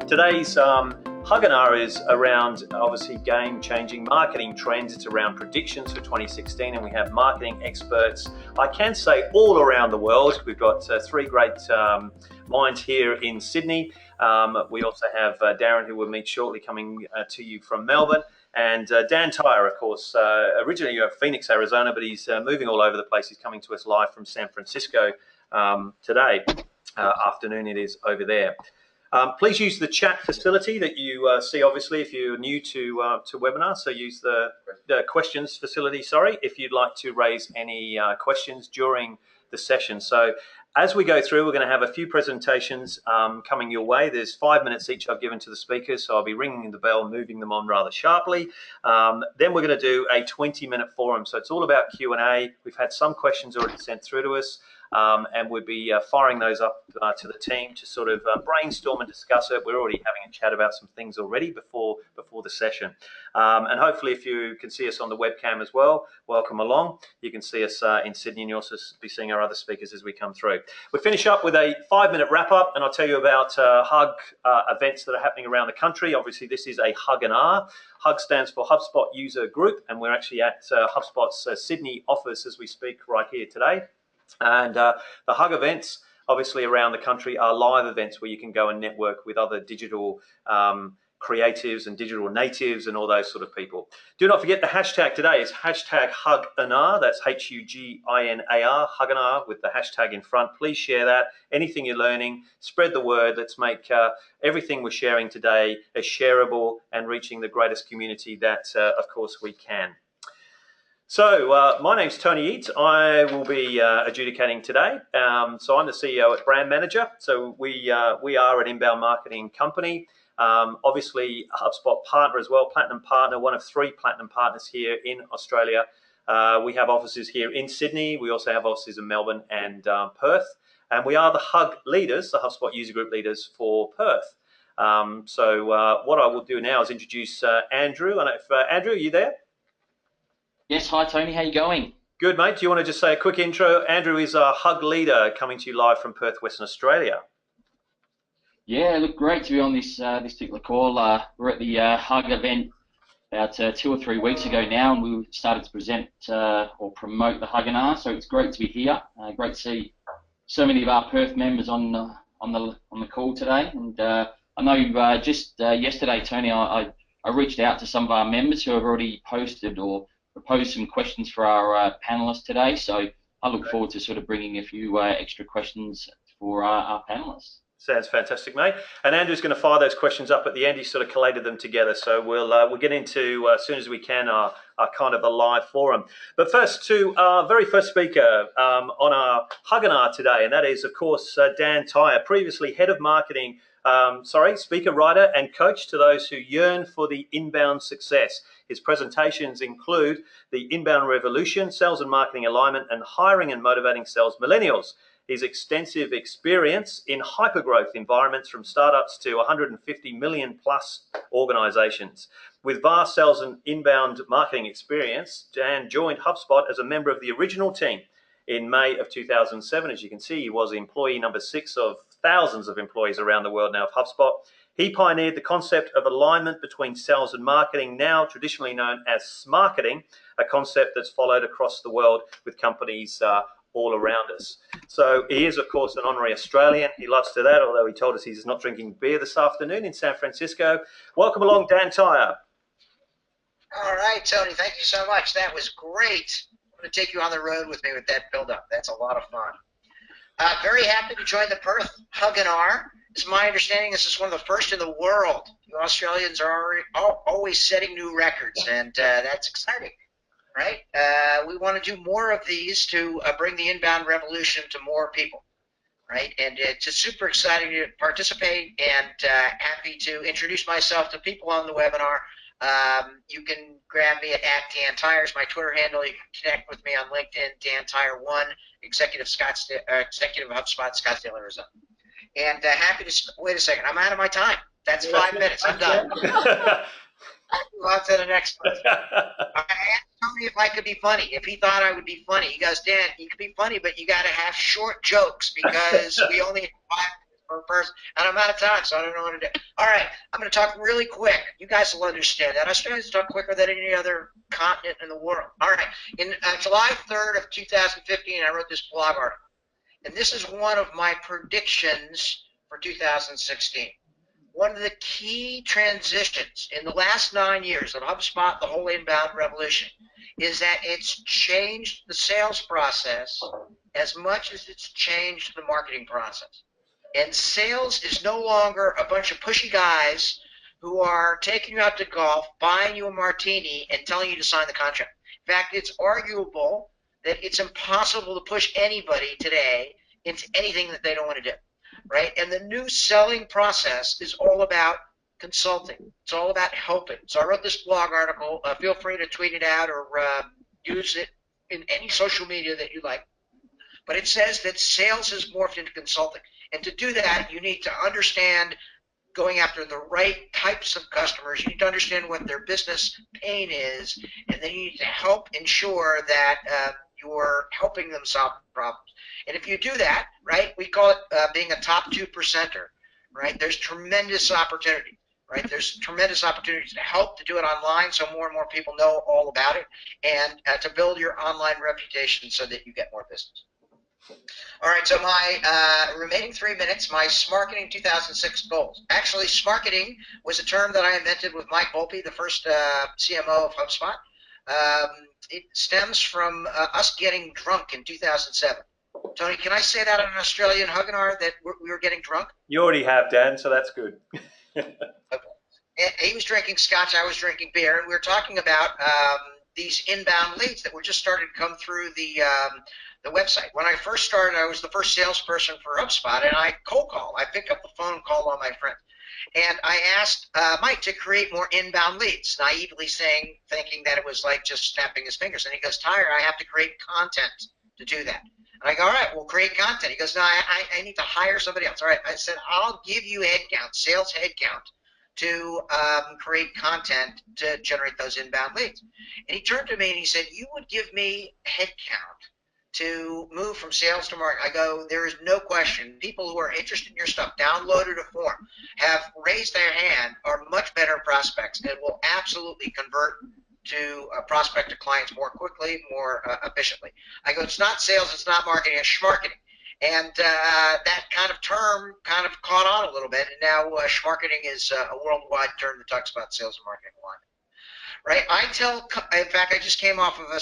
Today's HUGinar is around obviously game-changing marketing trends. It's around predictions for 2016, and we have marketing experts, I can say, all around the world. We've got three great minds here in Sydney. We also have Darren, who we'll meet shortly, coming to you from Melbourne. And Dan Tyre, of course, originally of Phoenix, Arizona, but he's moving all over the place. He's coming to us live from San Francisco today. Afternoon it is over there. Please use the chat facility that you see, obviously, if you're new to webinar. So use the questions facility, if you'd like to raise any questions during the session. So as we go through, we're going to have a few presentations coming your way. There's 5 minutes each I've given to the speakers, so I'll be ringing the bell, moving them on rather sharply. Then we're going to do a 20-minute forum. So it's all about Q&A. We've had some questions already sent through to us. And we'll be firing those up to the team to sort of brainstorm and discuss it. We're already having a chat about some things already before the session. And hopefully, if you can see us on the webcam as well, welcome along. You can see us in Sydney, and you'll also be seeing our other speakers as we come through. We finish up with a 5-minute wrap-up, and I'll tell you about HUG events that are happening around the country. Obviously, this is a HUGinar. HUG stands for Hubspot User Group, and we're actually at Hubspot's Sydney office as we speak right here today. And the HUG events, obviously around the country, are live events where you can go and network with other digital creatives and digital natives and all those sort of people. Do not forget the hashtag today is hashtag HUGinar. That's HUGinar, HUGinar, with the hashtag in front. Please share that. Anything you're learning, spread the word. Let's make everything we're sharing today as shareable and reaching the greatest community that, of course, we can. So my name's Tony Eads. I will be adjudicating today. So I'm the CEO at Brand Manager. So we are an inbound marketing company. Obviously, a HubSpot partner as well, platinum partner, one of 3 platinum partners here in Australia. We have offices here in Sydney. We also have offices in Melbourne and Perth. And we are the HUG leaders, the HubSpot user group leaders for Perth. So what I will do now is introduce Andrew. And if Andrew, are you there? Yes, hi Tony, how you going? Good, mate. Do you want to just say a quick intro? Andrew is our HUG leader coming to you live from Perth, Western Australia. Yeah, look, great to be on this particular call. We're at the HUG event about 2 or 3 weeks ago now, and we started to present or promote the HUGinar, so it's great to be here. Great to see so many of our Perth members on the call today. And I know just yesterday, Tony, I reached out to some of our members who have already posted or proposed some questions for our panelists today, so I look forward to sort of bringing a few extra questions for our panelists. Sounds fantastic, mate. And Andrew's going to fire those questions up at the end. He sort of collated them together, so we'll get into as soon as we can our kind of a live forum. But first, to our very first speaker on our HUGinar today, and that is, of course, Dan Tyre, previously head of marketing. Speaker, writer, and coach to those who yearn for the inbound success. His presentations include the Inbound Revolution, Sales and Marketing Alignment, and Hiring and Motivating Sales Millennials. His extensive experience in hypergrowth environments from startups to 150 million plus organizations. With vast sales and inbound marketing experience, Dan joined HubSpot as a member of the original team in May of 2007. As you can see, he was employee number 6 of thousands of employees around the world now of HubSpot. He pioneered the concept of alignment between sales and marketing, now traditionally known as smarketing, a concept that's followed across the world with companies all around us. So he is, of course, an honorary Australian. He loves to that, although he told us he's not drinking beer this afternoon in San Francisco. Welcome along, Dan Tyre. All right, Tony, thank you so much. That was great. I'm going to take you on the road with me with that build-up. That's a lot of fun. Very happy to join the Perth HUGinar. It's my understanding this is one of the first in the world. You Australians are always setting new records, and that's exciting, right? We want to do more of these to bring the inbound revolution to more people, right? And it's just super exciting to participate and happy to introduce myself to people on the webinar. You can grab me at Dan Tyre, my Twitter handle. You can connect with me on LinkedIn, Dan Tyre1, executive of HubSpot, Scottsdale, Arizona. And happy to wait a second. I'm out of my time. That's 5 minutes. I'm done. Move on to the next one. I asked Tony if I could be funny. If he thought I would be funny, he goes, Dan, you can be funny, but you got to have short jokes because we only have 5 minutes per person, and I'm out of time, so I don't know what to do. All right, I'm going to talk really quick. You guys will understand that. Australians talk quicker than any other continent in the world. All right, in July 3rd of 2015, I wrote this blog article, and this is one of my predictions for 2016. One of the key transitions in the last 9 years of HubSpot, the whole inbound revolution, is that it's changed the sales process as much as it's changed the marketing process. And sales is no longer a bunch of pushy guys who are taking you out to golf, buying you a martini, and telling you to sign the contract. In fact, it's arguable that it's impossible to push anybody today into anything that they don't want to do. Right? And the new selling process is all about consulting. It's all about helping. So I wrote this blog article. Feel free to tweet it out or use it in any social media that you like. But it says that sales has morphed into consulting. And to do that, you need to understand going after the right types of customers. You need to understand what their business pain is, and then you need to help ensure that you're helping them solve problems. And if you do that, right, we call it being a top 2%er, right? There's tremendous opportunity, right? There's tremendous opportunities to help to do it online so more and more people know all about it, and to build your online reputation so that you get more business. All right, so my remaining 3 minutes, my Smarketing 2006 goals. Actually, Smarketing was a term that I invented with Mike Volpe, the first CMO of HubSpot. It stems from us getting drunk in 2007. Tony, can I say that on an Australian HUGinar that we were getting drunk? You already have, Dan, so that's good. Okay. And he was drinking scotch, I was drinking beer, and we were talking about these inbound leads that were just starting to come through the website. When I first started, I was the first salesperson for HubSpot, and I cold call. I picked up the phone and called all my friends. And I asked Mike to create more inbound leads, naively thinking that it was like just snapping his fingers. And he goes, Tyre, I have to create content to do that. And I go, all right, we'll create content. He goes, no, I need to hire somebody else. All right, I said, I'll give you headcount, sales headcount, to create content to generate those inbound leads. And he turned to me and he said, you would give me headcount to move from sales to marketing. I go, there is no question. People who are interested in your stuff, downloaded a form, have raised their hand, are much better prospects and will absolutely convert to prospect to clients more quickly, more efficiently. I go, it's not sales, it's not marketing, it's schmarketing. And that kind of term kind of caught on a little bit, and now schmarketing is a worldwide term that talks about sales and marketing alignment. Right? In fact, I just came off of a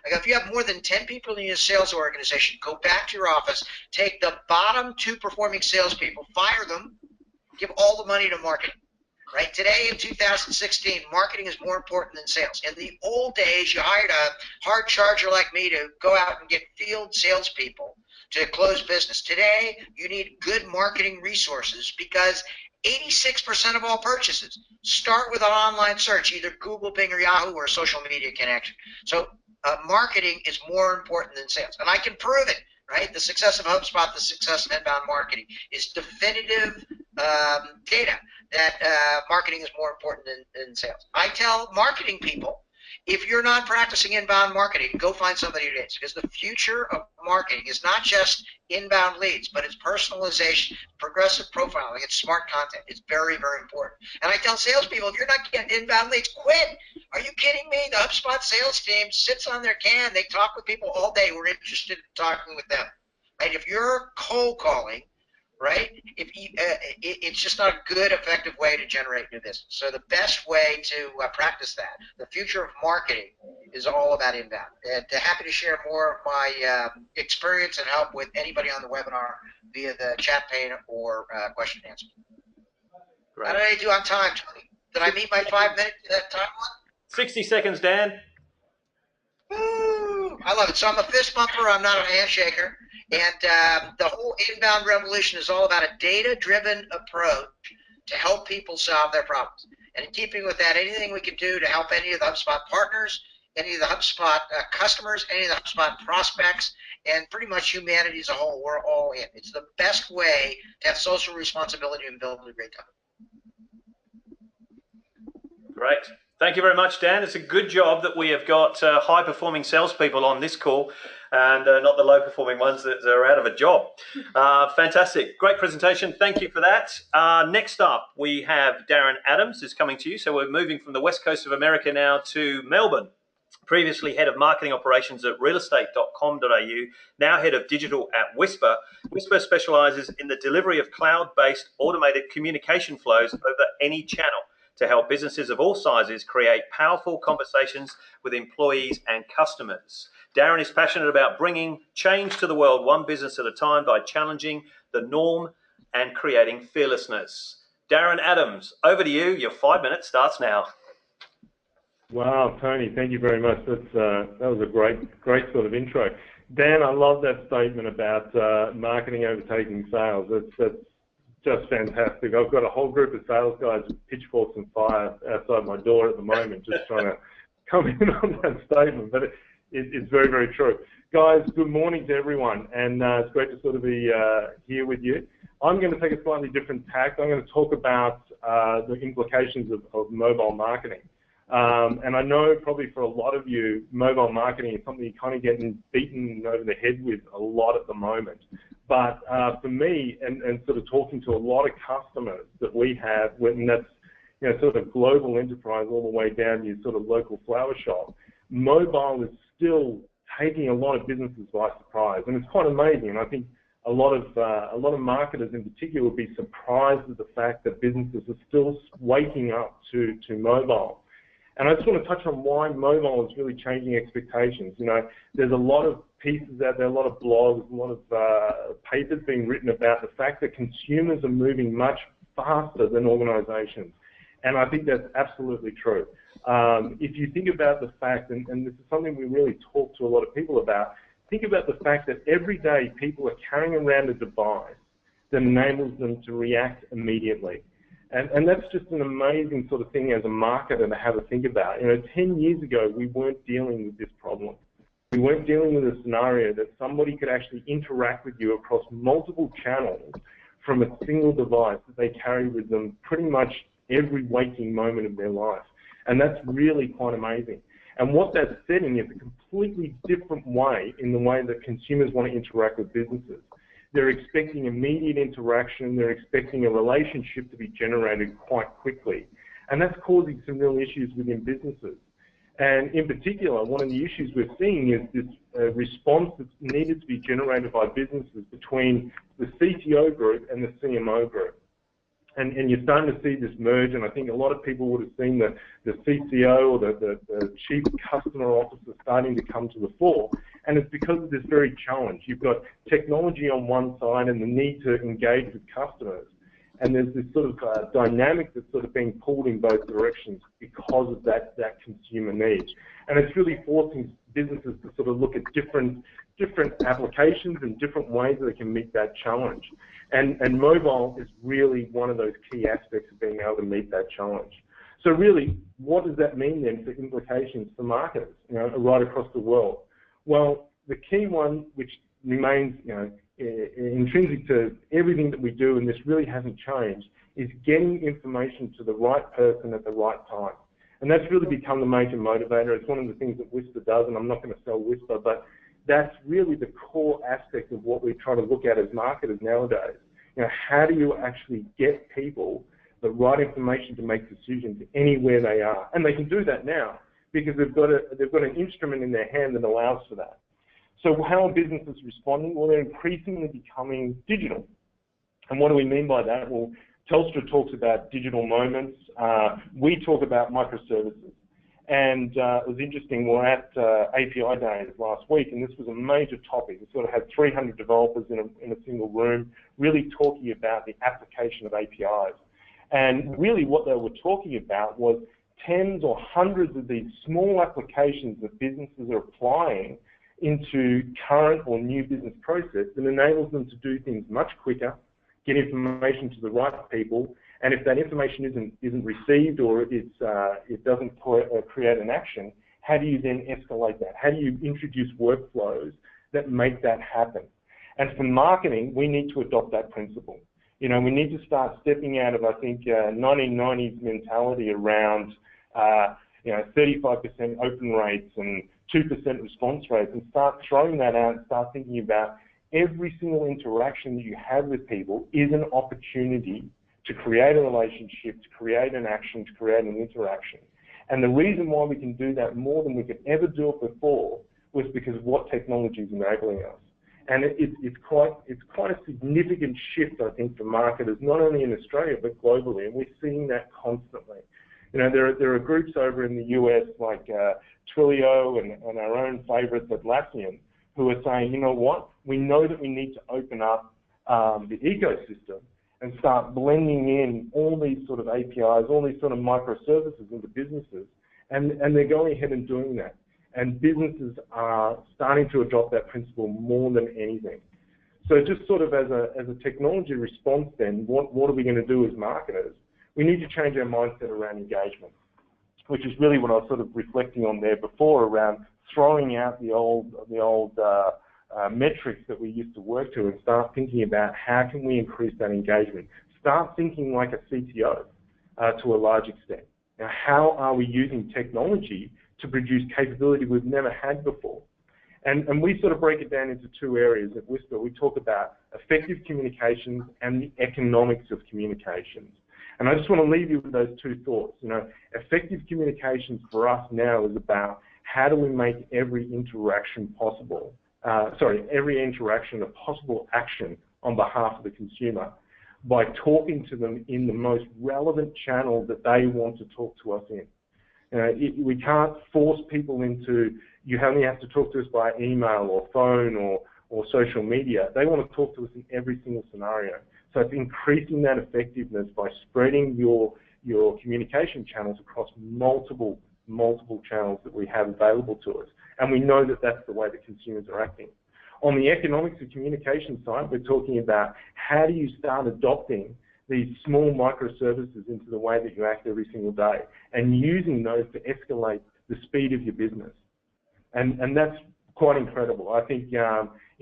I go, if you have more than 10 people in your sales organization, go back to your office, take the bottom 2 performing salespeople, fire them, give all the money to marketing. Right? Today in 2016, marketing is more important than sales. In the old days, you hired a hard charger like me to go out and get field salespeople to close business. Today, you need good marketing resources because 86% of all purchases start with an online search, either Google, Bing, or Yahoo, or a social media connection. So marketing is more important than sales. And I can prove it, right? The success of HubSpot, the success of inbound marketing is definitive data that marketing is more important than sales. I tell marketing people, if you're not practicing inbound marketing, go find somebody who is, because the future of marketing is not just inbound leads, but it's personalization, progressive profiling, it's smart content. It's very, very important. And I tell salespeople, if you're not getting inbound leads, quit. Are you kidding me? The HubSpot sales team sits on their can. They talk with people all day. We're interested in talking with them. Right? If you're cold calling, right? It's just not a good, effective way to generate new business. So the best way to practice that, the future of marketing, is all about inbound. And happy to share more of my experience and help with anybody on the webinar via the chat pane or question and answer. Great. How did I do on time, Tony? Did I meet my 5 minute time one? 60 seconds, Dan. Woo! I love it. So I'm a fist bumper. I'm not a handshaker. And the whole inbound revolution is all about a data-driven approach to help people solve their problems. And in keeping with that, anything we can do to help any of the HubSpot partners, any of the HubSpot customers, any of the HubSpot prospects, and pretty much humanity as a whole, we're all in. It's the best way to have social responsibility and build a great company. Great. Thank you very much, Dan. It's a good job that we have got high-performing salespeople on this call and not the low-performing ones that are out of a job. Fantastic. Great presentation. Thank you for that. Next up, we have Darren Adams who's coming to you. So we're moving from the west coast of America now to Melbourne. Previously head of marketing operations at realestate.com.au, now head of digital at Whisper. Whisper specialises in the delivery of cloud-based automated communication flows over any channel to help businesses of all sizes create powerful conversations with employees and customers. Darren is passionate about bringing change to the world one business at a time by challenging the norm and creating fearlessness. Darren Adams, over to you. Your 5 minutes starts now. Wow, Tony, thank you very much. That was a great sort of intro. Dan, I love that statement about marketing overtaking sales. That's just fantastic. I've got a whole group of sales guys with pitchforks and fire outside my door at the moment, just trying to come in on that statement. But it's very, very true. Guys, good morning to everyone, and it's great to sort of be here with you. I'm going to take a slightly different tack. I'm going to talk about the implications of mobile marketing. And I know probably for a lot of you, mobile marketing is something you're kind of getting beaten over the head with a lot at the moment. But for me, and sort of talking to a lot of customers that we have, and that's sort of global enterprise all the way down to your sort of local flower shop, mobile is still taking a lot of businesses by surprise, and it's quite amazing. And I think a lot of marketers in particular will be surprised at the fact that businesses are still waking up to mobile. And I just want to touch on why mobile is really changing expectations. There's a lot of pieces out there, a lot of blogs, a lot of papers being written about the fact that consumers are moving much faster than organizations. And I think that's absolutely true. If you think about the fact, and this is something we really talk to a lot of people about, think about the fact that every day people are carrying around a device that enables them to react immediately. And that's just an amazing sort of thing as a marketer to have a think about. 10 years ago, we weren't dealing with this problem. We weren't dealing with a scenario that somebody could actually interact with you across multiple channels from a single device that they carry with them pretty much every waking moment of their life. And that's really quite amazing. And what that's setting is a completely different way in the way that consumers want to interact with businesses. They're expecting immediate interaction. They're expecting a relationship to be generated quite quickly. And that's causing some real issues within businesses. And in particular, one of the issues we're seeing is this response that's needed to be generated by businesses between the CTO group and the CMO group. And you're starting to see this merge, and I think a lot of people would have seen the CCO or the Chief Customer Officer starting to come to the fore, and it's because of this very challenge. You've got technology on one side and the need to engage with customers, and there's this sort of dynamic that's sort of being pulled in both directions because of that consumer need. And it's really forcing businesses to sort of look at different applications and different ways that they can meet that challenge. And mobile is really one of those key aspects of being able to meet that challenge. So really, what does that mean then for implications for marketers, right across the world? Well, the key one, which remains, intrinsic to everything that we do, and this really hasn't changed, is getting information to the right person at the right time. And that's really become the major motivator. It's one of the things that Whisper does, and I'm not going to sell Whisper, but that's really the core aspect of what we try to look at as marketers nowadays. How do you actually get people the right information to make decisions anywhere they are? And they can do that now because they've got an instrument in their hand that allows for that. So how are businesses responding? Well, they're increasingly becoming digital. And what do we mean by that? Well, Telstra talks about digital moments. We talk about microservices. And it was interesting, we were at API Day last week, and this was a major topic. We sort of had 300 developers in a single room really talking about the application of APIs. And really what they were talking about was tens or hundreds of these small applications that businesses are applying into current or new business process that enables them to do things much quicker, get information to the right people, and if that information isn't received or it doesn't create an action, how do you then escalate that? How do you introduce workflows that make that happen? And for marketing, we need to adopt that principle. We need to start stepping out of, I think, 1990s mentality around 35% open rates and 2% response rates, and start throwing that out and start thinking about every single interaction that you have with people is an opportunity to create a relationship, to create an action, to create an interaction. And the reason why we can do that more than we could ever do it before was because of what technology is enabling us. And it's quite a significant shift, I think, for marketers, not only in Australia, but globally, and we're seeing that constantly. There are groups over in the US like Twilio and our own favourites Atlassian who are saying, you know what, we know that we need to open up the ecosystem and start blending in all these sort of APIs, all these sort of microservices into businesses, and they're going ahead and doing that. And businesses are starting to adopt that principle more than anything. So just sort of as a technology response then, what are we going to do as marketers? We need to change our mindset around engagement, which is really what I was sort of reflecting on there before around throwing out the old metrics that we used to work to and start thinking about how can we increase that engagement. Start thinking like a CTO to a large extent. Now, how are we using technology to produce capability we've never had before? And we sort of break it down into two areas at Whisper. We talk about effective communications and the economics of communications. And I just want to leave you with those two thoughts. Effective communications for us now is about how do we make every interaction possible, every interaction a possible action on behalf of the consumer by talking to them in the most relevant channel that they want to talk to us in. We can't force people into, you only have to talk to us by email or phone or social media. They want to talk to us in every single scenario. So it's increasing that effectiveness by spreading your communication channels across multiple channels that we have available to us. And we know that that's the way that consumers are acting. On the economics of communication side, we're talking about how do you start adopting these small microservices into the way that you act every single day and using those to escalate the speed of your business. And that's quite incredible. I think,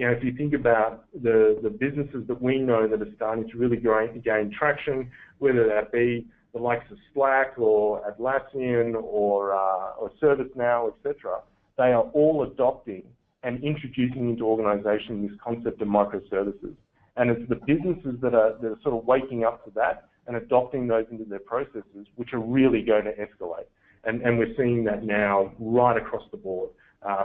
if you think about the businesses that we know that are starting to really gain traction, whether that be the likes of Slack or Atlassian or ServiceNow, etc., they are all adopting and introducing into organizations this concept of microservices. And it's the businesses that are sort of waking up to that and adopting those into their processes, which are really going to escalate. And we're seeing that now right across the board,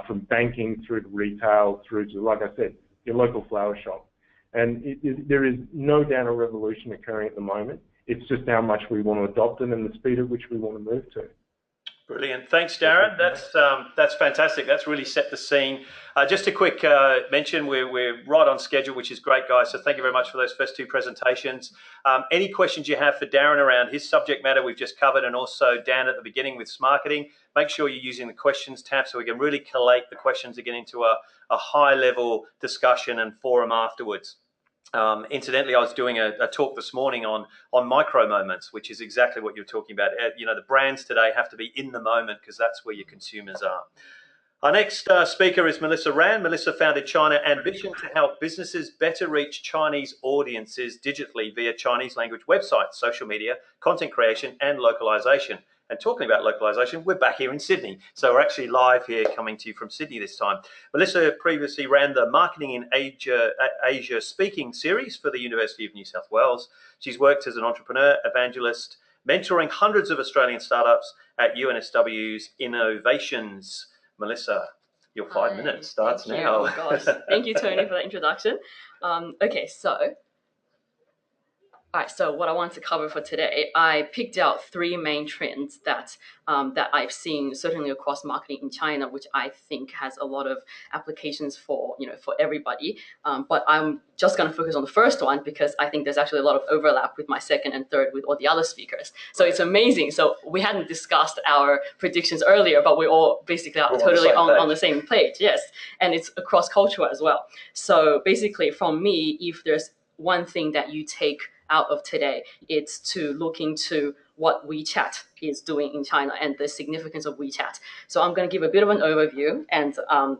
from banking through to retail, through to, like I said, your local flower shop. And there is no doubt a revolution occurring at the moment. It's just how much we want to adopt it and the speed at which we want to move to. Brilliant. Thanks, Darren. That's fantastic. That's really set the scene. Just a quick mention, we're right on schedule, which is great, guys. So thank you very much for those first two presentations. Any questions you have for Darren around his subject matter we've just covered, and also Dan at the beginning with marketing, make sure you're using the questions tab so we can really collate the questions and get into a high-level discussion and forum afterwards. Incidentally, I was doing a talk this morning on micro moments, which is exactly what you're talking about. The brands today have to be in the moment because that's where your consumers are. Our next speaker is Melissa Rand. Melissa founded China Ambition to help businesses better reach Chinese audiences digitally via Chinese language websites, social media, content creation, and localization. And talking about localization, we're back here in Sydney. So we're actually live here coming to you from Sydney this time. Melissa previously ran the Marketing in Asia Speaking series for the University of New South Wales. She's worked as an entrepreneur, evangelist, mentoring hundreds of Australian startups at UNSW's Innovations. Melissa, your 5 minutes starts now. Oh, gosh. Thank you, Tony, for that introduction. Okay, so what I want to cover for today, I picked out 3 main trends that I've seen certainly across marketing in China, which I think has a lot of applications for everybody. But I'm just going to focus on the first one because I think there's actually a lot of overlap with my second and third with all the other speakers. So it's amazing. So we hadn't discussed our predictions earlier, but we're all basically totally on the same page. Yes, and it's across culture as well. So basically, from me, if there's one thing that you take out of today, it's to look into what WeChat is doing in China and the significance of WeChat. So I'm going to give a bit of an overview. And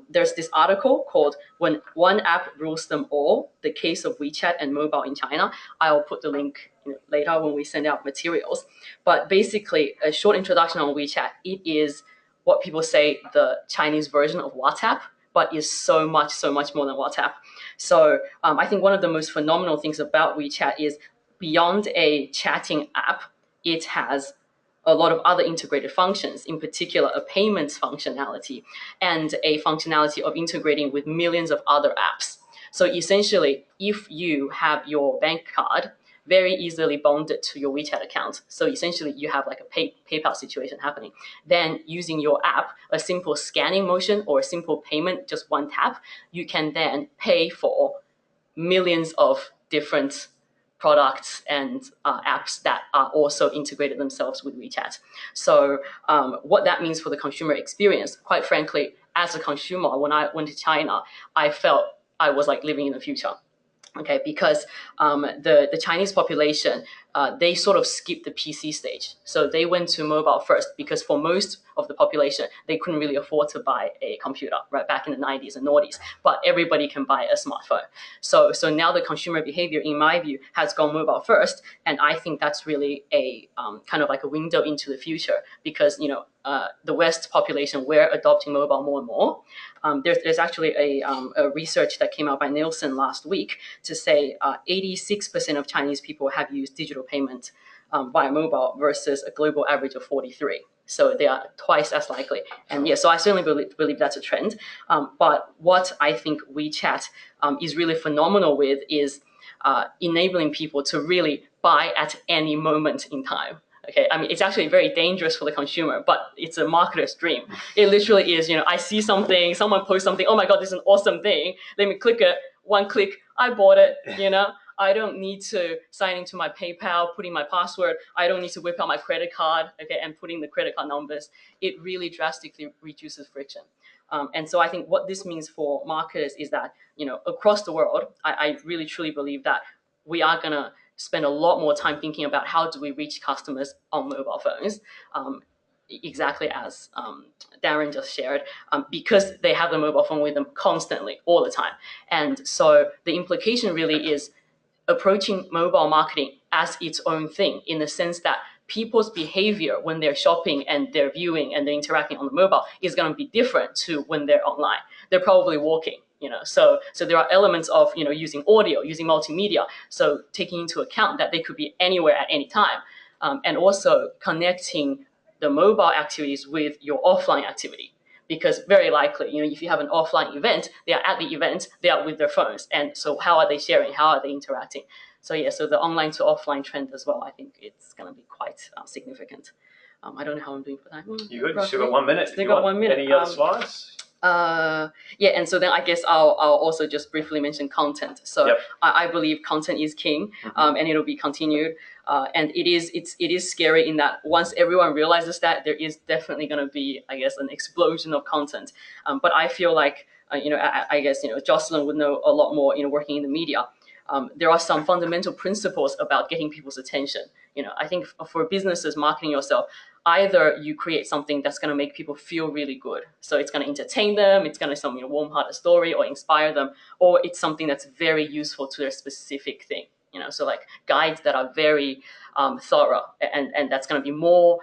there's this article called "When One App Rules Them All: The Case of WeChat and Mobile in China." I'll put the link later when we send out materials. But basically, a short introduction on WeChat. It is what people say the Chinese version of WhatsApp, but is so much more than WhatsApp. So I think one of the most phenomenal things about WeChat is beyond a chatting app, it has a lot of other integrated functions, in particular a payments functionality and a functionality of integrating with millions of other apps. So essentially, if you have your bank card very easily bonded to your WeChat account, so essentially you have like a PayPal situation happening, then using your app, a simple scanning motion or a simple payment, just one tap, you can then pay for millions of different products and apps that are also integrated themselves with WeChat. So what that means for the consumer experience, quite frankly, as a consumer, when I went to China, I felt I was like living in the future. Okay, because the Chinese population, they sort of skipped the PC stage. So they went to mobile first because for most of the population, they couldn't really afford to buy a computer, right, back in the 90s and noughties. But everybody can buy a smartphone. So now the consumer behavior, in my view, has gone mobile first. And I think that's really a kind of like a window into the future because, the West population, we're adopting mobile more and more. There's actually a research that came out by Nielsen last week to say 86% of Chinese people have used digital payment via mobile versus a global average of 43. So they are twice as likely. And yeah, so I certainly believe that's a trend. But what I think WeChat is really phenomenal with is enabling people to really buy at any moment in time. Okay, I mean, it's actually very dangerous for the consumer, but it's a marketer's dream. It literally is, I see something, someone posts something, oh my God, this is an awesome thing. Let me click it, one click, I bought it, I don't need to sign into my PayPal, putting my password. I don't need to whip out my credit card, okay, and putting the credit card numbers. It really drastically reduces friction. And so I think what this means for marketers is that, across the world, I really truly believe that we are going to spend a lot more time thinking about how do we reach customers on mobile phones, exactly as Darren just shared, because they have the mobile phone with them constantly, all the time. And so the implication really is approaching mobile marketing as its own thing, in the sense that people's behavior when they're shopping and they're viewing and they're interacting on the mobile is going to be different to when they're online. They're probably walking. So there are elements of, using audio, using multimedia. So taking into account that they could be anywhere at any time, and also connecting the mobile activities with your offline activity. Because very likely, if you have an offline event, they are at the event, they are with their phones. And so how are they sharing? How are they interacting? So so the online to offline trend as well, I think it's going to be quite significant. I don't know how I'm doing for time. You good? You still got 1 minute. Still got 1 minute. Any other slides? And so then I guess I'll also just briefly mention content. So yep. I believe content is king, and it'll be continued. And it is scary in that once everyone realizes that, there is definitely going to be, I guess, an explosion of content. But I feel like, I guess, Jocelyn would know a lot more, working in the media. There are some fundamental principles about getting people's attention. I think for businesses marketing yourself, either you create something that's going to make people feel really good. So it's going to entertain them, it's going to some warm-hearted story or inspire them, or it's something that's very useful to their specific thing. So like guides that are very thorough, and that's going to be more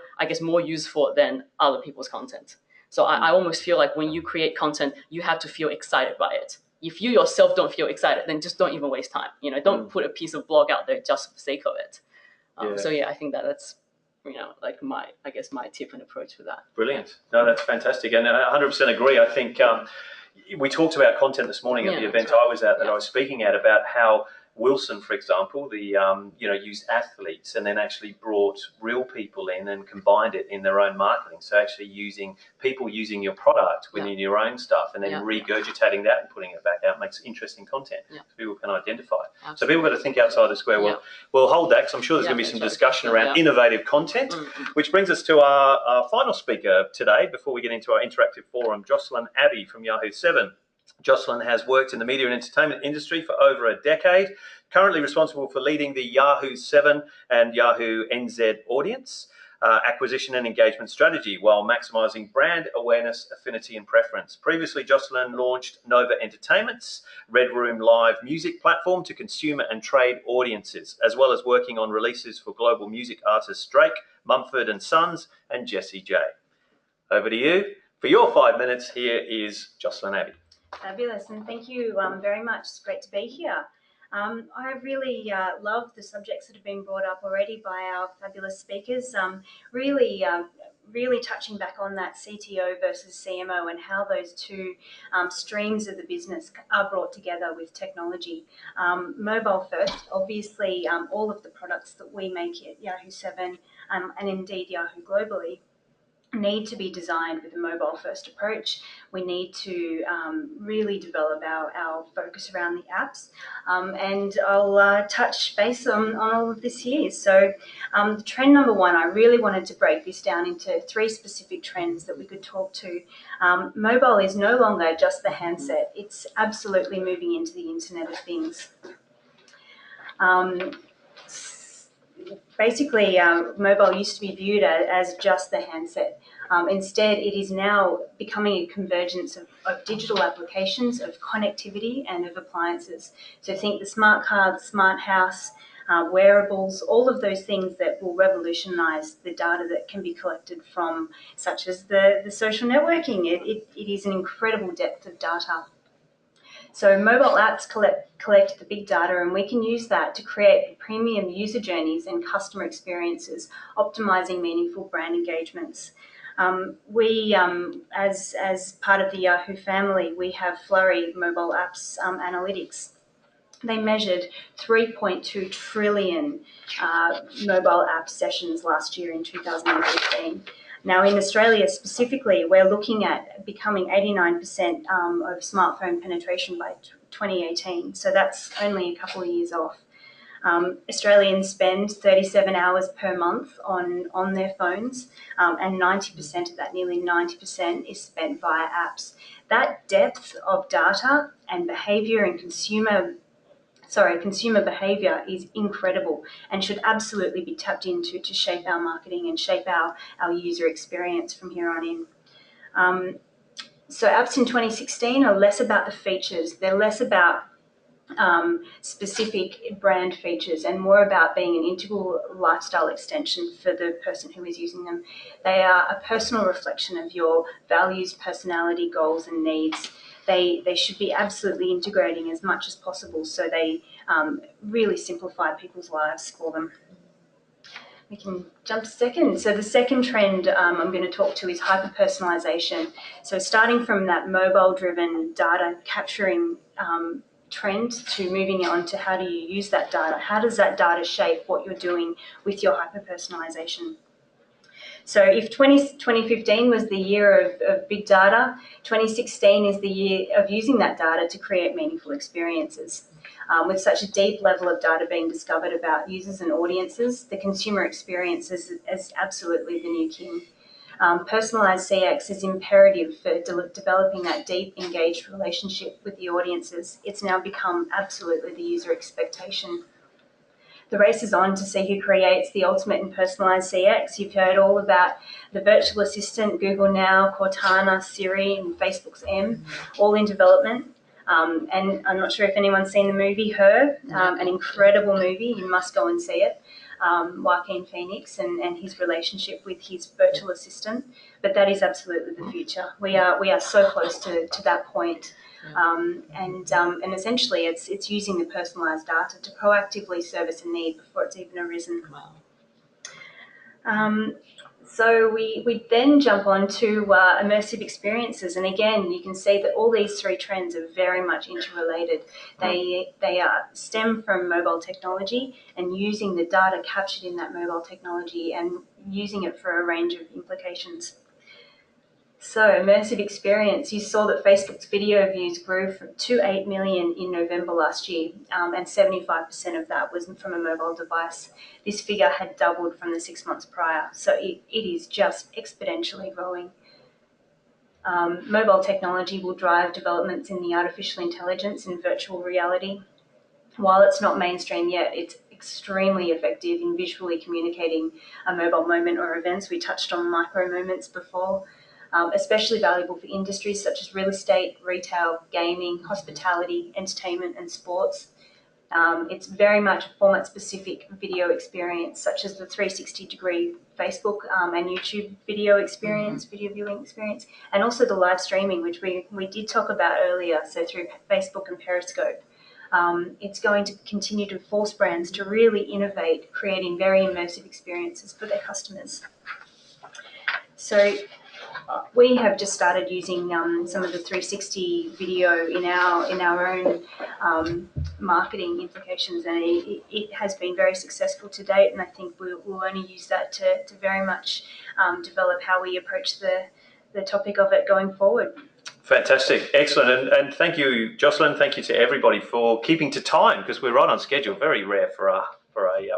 useful than other people's content. So I almost feel like when you create content, you have to feel excited by it. If you yourself don't feel excited, then just don't even waste time. Don't put a piece of blog out there just for the sake of it. So I think that's like my tip and approach for that. Brilliant. No, that's fantastic, and I 100% agree. I think we talked about content this morning at the event I was at that I was speaking at, about how Wilson, for example, used athletes and then actually brought real people in and combined it in their own marketing. So actually using your product within your own stuff and then regurgitating that and putting it back out makes interesting content so people can identify. Absolutely. So people got to think outside the square. We'll hold that because I'm sure there's going to be some discussion around innovative content, which brings us to our final speaker today before we get into our interactive forum, Jocelyn Abbey from Yahoo 7. Jocelyn has worked in the media and entertainment industry for over a decade, Currently responsible for leading the Yahoo 7 and Yahoo NZ audience acquisition and engagement strategy while maximising brand awareness, affinity and preference. Previously, Jocelyn launched Nova Entertainment's Red Room Live music platform to consumer and trade audiences, as well as working on releases for global music artists Drake, Mumford & Sons and Jessie J. Over to you. For your 5 minutes, here is Jocelyn Abbey. Fabulous, and thank you very much. It's great to be here. I really love the subjects that have been brought up already by our fabulous speakers. Really touching back on that CTO versus CMO and how those two streams of the business are brought together with technology. Mobile first, obviously, all of the products that we make at Yahoo 7 and indeed Yahoo globally need to be designed with a mobile first approach. We need to really develop our focus around the apps, and I'll touch base on all of this here. So trend number one, I really wanted to break this down into 3 specific trends that we could talk to. Mobile is no longer just the handset, it's absolutely moving into the Internet of Things. Basically, mobile used to be viewed as just the handset. Instead, it is now becoming a convergence of digital applications, of connectivity, and of appliances. So think the smart car, the smart house, wearables, all of those things that will revolutionise the data that can be collected from, such as the social networking. It is an incredible depth of data. So mobile apps collect the big data, and we can use that to create premium user journeys and customer experiences, optimizing meaningful brand engagements. As part of the Yahoo family, we have Flurry mobile apps analytics. They measured 3.2 trillion mobile app sessions last year in 2015. Now, in Australia specifically, we're looking at becoming 89% of smartphone penetration by 2018. So that's only a couple of years off. Australians spend 37 hours per month on their phones, and 90% of that, nearly 90%, is spent via apps. That depth of data and behaviour and consumer behaviour is incredible and should absolutely be tapped into to shape our marketing and shape our user experience from here on in. So apps in 2016 are less about the features. They're less about specific brand features and more about being an integral lifestyle extension for the person who is using them. They are a personal reflection of your values, personality, goals and needs. They should be absolutely integrating as much as possible so they really simplify people's lives for them. We can jump to second. So the second trend I'm going to talk to is hyper-personalization. So starting from that mobile-driven data capturing trend to moving on to how do you use that data? How does that data shape what you're doing with your hyper-personalization? So if 2015 was the year of big data, 2016 is the year of using that data to create meaningful experiences. With such a deep level of data being discovered about users and audiences, the consumer experience is absolutely the new king. Personalised CX is imperative for developing that deep, engaged relationship with the audiences. It's now become absolutely the user expectation. The race is on to see who creates the ultimate in personalised CX. You've heard all about the virtual assistant, Google Now, Cortana, Siri, and Facebook's M, all in development. And I'm not sure if anyone's seen the movie Her, an incredible movie. You must go and see it. Joaquin Phoenix and his relationship with his virtual assistant. But that is absolutely the future. We are so close to that point. And essentially it's using the personalised data to proactively service a need before it's even arisen. So we then jump on to immersive experiences, and again you can see that all these 3 trends are very much interrelated. They stem from mobile technology and using the data captured in that mobile technology and using it for a range of implications. So immersive experience, you saw that Facebook's video views grew to 8 million in November last year, and 75% of that was from a mobile device. This figure had doubled from the 6 months prior, so it is just exponentially growing. Mobile technology will drive developments in the artificial intelligence and virtual reality. while it's not mainstream yet, it's extremely effective in visually communicating a mobile moment or events. We touched on micro moments before, especially valuable for industries such as real estate, retail, gaming, hospitality, entertainment, and sports. It's very much a format-specific video experience, such as the 360-degree Facebook and YouTube video experience, video viewing experience, and also the live streaming, which we did talk about earlier, so through Facebook and Periscope. It's going to continue to force brands to really innovate, creating very immersive experiences for their customers. So we have just started using some of the 360 video in our own marketing implications, and it has been very successful to date, and I think we'll only use that to very much develop how we approach the topic of it going forward. Fantastic, excellent, and thank you, Jocelyn. Thank you to everybody for keeping to time, because we're right on schedule. Very rare for a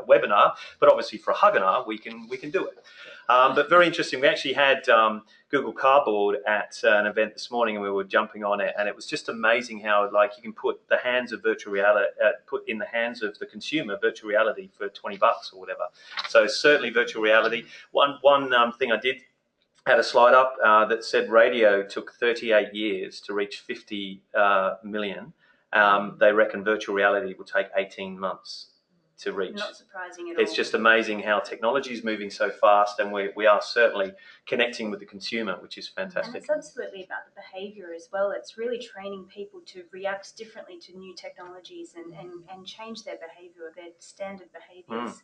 webinar, but obviously for a HUGinar we can do it. But very interesting. We actually had Google Cardboard at an event this morning, and we were jumping on it, and it was just amazing how you can put the hands of virtual reality, put in the hands of the consumer virtual reality for $20 or whatever. So certainly virtual reality. One thing I did had a slide up that said radio took 38 years to reach 50 million. They reckon virtual reality will take 18 months to reach. Not surprising at all. It's just amazing how technology is moving so fast, and we are certainly connecting with the consumer, which is fantastic. And it's absolutely about the behaviour as well. It's really training people to react differently to new technologies and change their behaviour, their standard behaviours.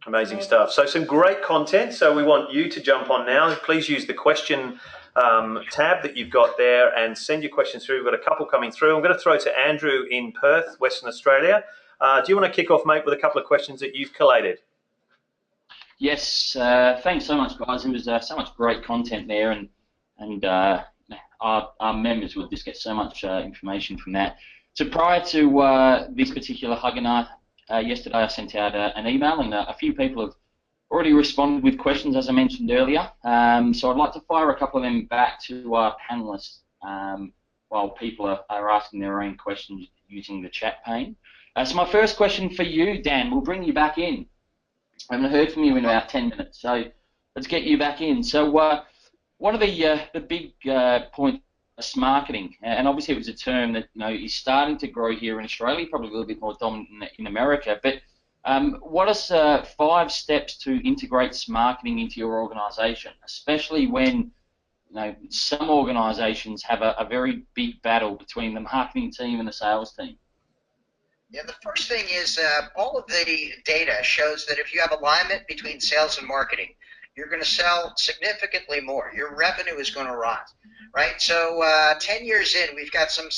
Amazing stuff. So some great content. So we want you to jump on now. Please use the question tab that you've got there and send your questions through. We've got a couple coming through. I'm going to throw to Andrew in Perth, Western Australia. Do you want to kick off, mate, with a couple of questions that you've collated? Yes, thanks so much, guys. It was so much great content there, and our members will just get so much information from that. So prior to this particular HUGinar, yesterday I sent out an email, and a few people have already responded with questions, as I mentioned earlier. So I'd like to fire a couple of them back to our panelists while people are asking their own questions using the chat pane. So my first question for you, Dan, we'll bring you back in. I haven't heard from you in about 10 minutes, so let's get you back in. So one of the big points is marketing, and obviously it was a term that is starting to grow here in Australia, probably a little bit more dominant in America. But what are 5 steps to integrate marketing into your organisation, especially when some organisations have a very big battle between the marketing team and the sales team? Yeah, the first thing is all of the data shows that if you have alignment between sales and marketing, you're going to sell significantly more. Your revenue is going to rise, right? So 10 years in, we've got some